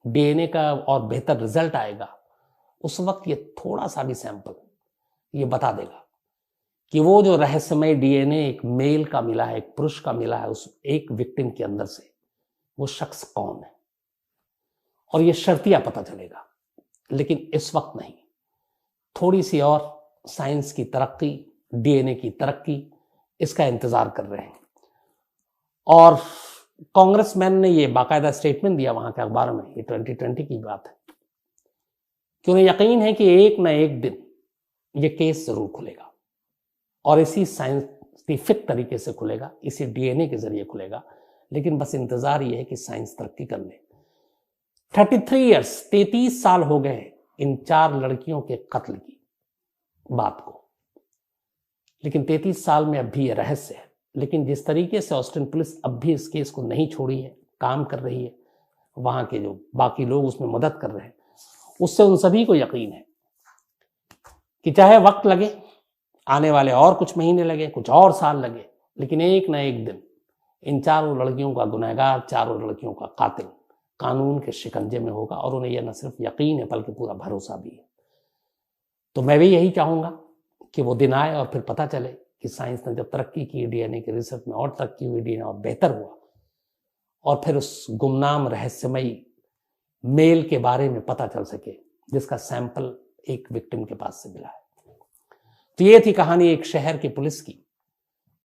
A: डीएनए का और बेहतर रिजल्ट आएगा, उस वक्त ये थोड़ा सा भी सैंपल ये बता देगा कि वो जो रहस्यमय डीएनए एक मेल का मिला है, एक पुरुष का मिला है उस एक विक्टिम के अंदर से, वो शख्स कौन है। और ये शर्तिया पता चलेगा। लेकिन इस वक्त नहीं, थोड़ी सी और साइंस की तरक्की, डीएनए की तरक्की, इसका इंतजार कर रहे हैं। और कांग्रेसमैन ने ये बाकायदा स्टेटमेंट दिया वहां के अखबार में, ये 2020 की बात है, कि उन्हें यकीन है कि एक न एक दिन ये केस जरूर खुलेगा और इसी साइंटिफिक तरीके से खुलेगा, इसी डीएनए के जरिए खुलेगा। लेकिन बस इंतजार ये है कि साइंस तरक्की कर ले। 33 ईयर्स, 33 साल हो गए इन 4 लड़कियों के कत्ल की बात को, लेकिन 33 साल में अब भी यह रहस्य है। लेकिन जिस तरीके से ऑस्टिन पुलिस अब भी इस केस को नहीं छोड़ी है, काम कर रही है, वहां के जो बाकी लोग उसमें मदद कर रहे हैं, उससे उन सभी को यकीन है कि चाहे वक्त लगे, आने वाले और कुछ महीने लगे, कुछ और साल लगे, लेकिन एक ना एक दिन इन 4 लड़कियों का गुनहगार, 4 लड़कियों का कातिल कानून के शिकंजे में होगा। और उन्हें यह न सिर्फ यकीन है बल्कि पूरा भरोसा भी है। तो मैं भी यही चाहूंगा कि वो दिन आए और फिर पता चले कि साइंस ने जब तरक्की की, डीएनए के रिसर्च में और तरक्की हुई, डीएनए और बेहतर हुआ, और फिर उस गुमनाम रहस्यमयी मेल के बारे में पता चल सके जिसका सैंपल एक विक्टिम के पास से मिला है। तो ये थी कहानी एक शहर की पुलिस की,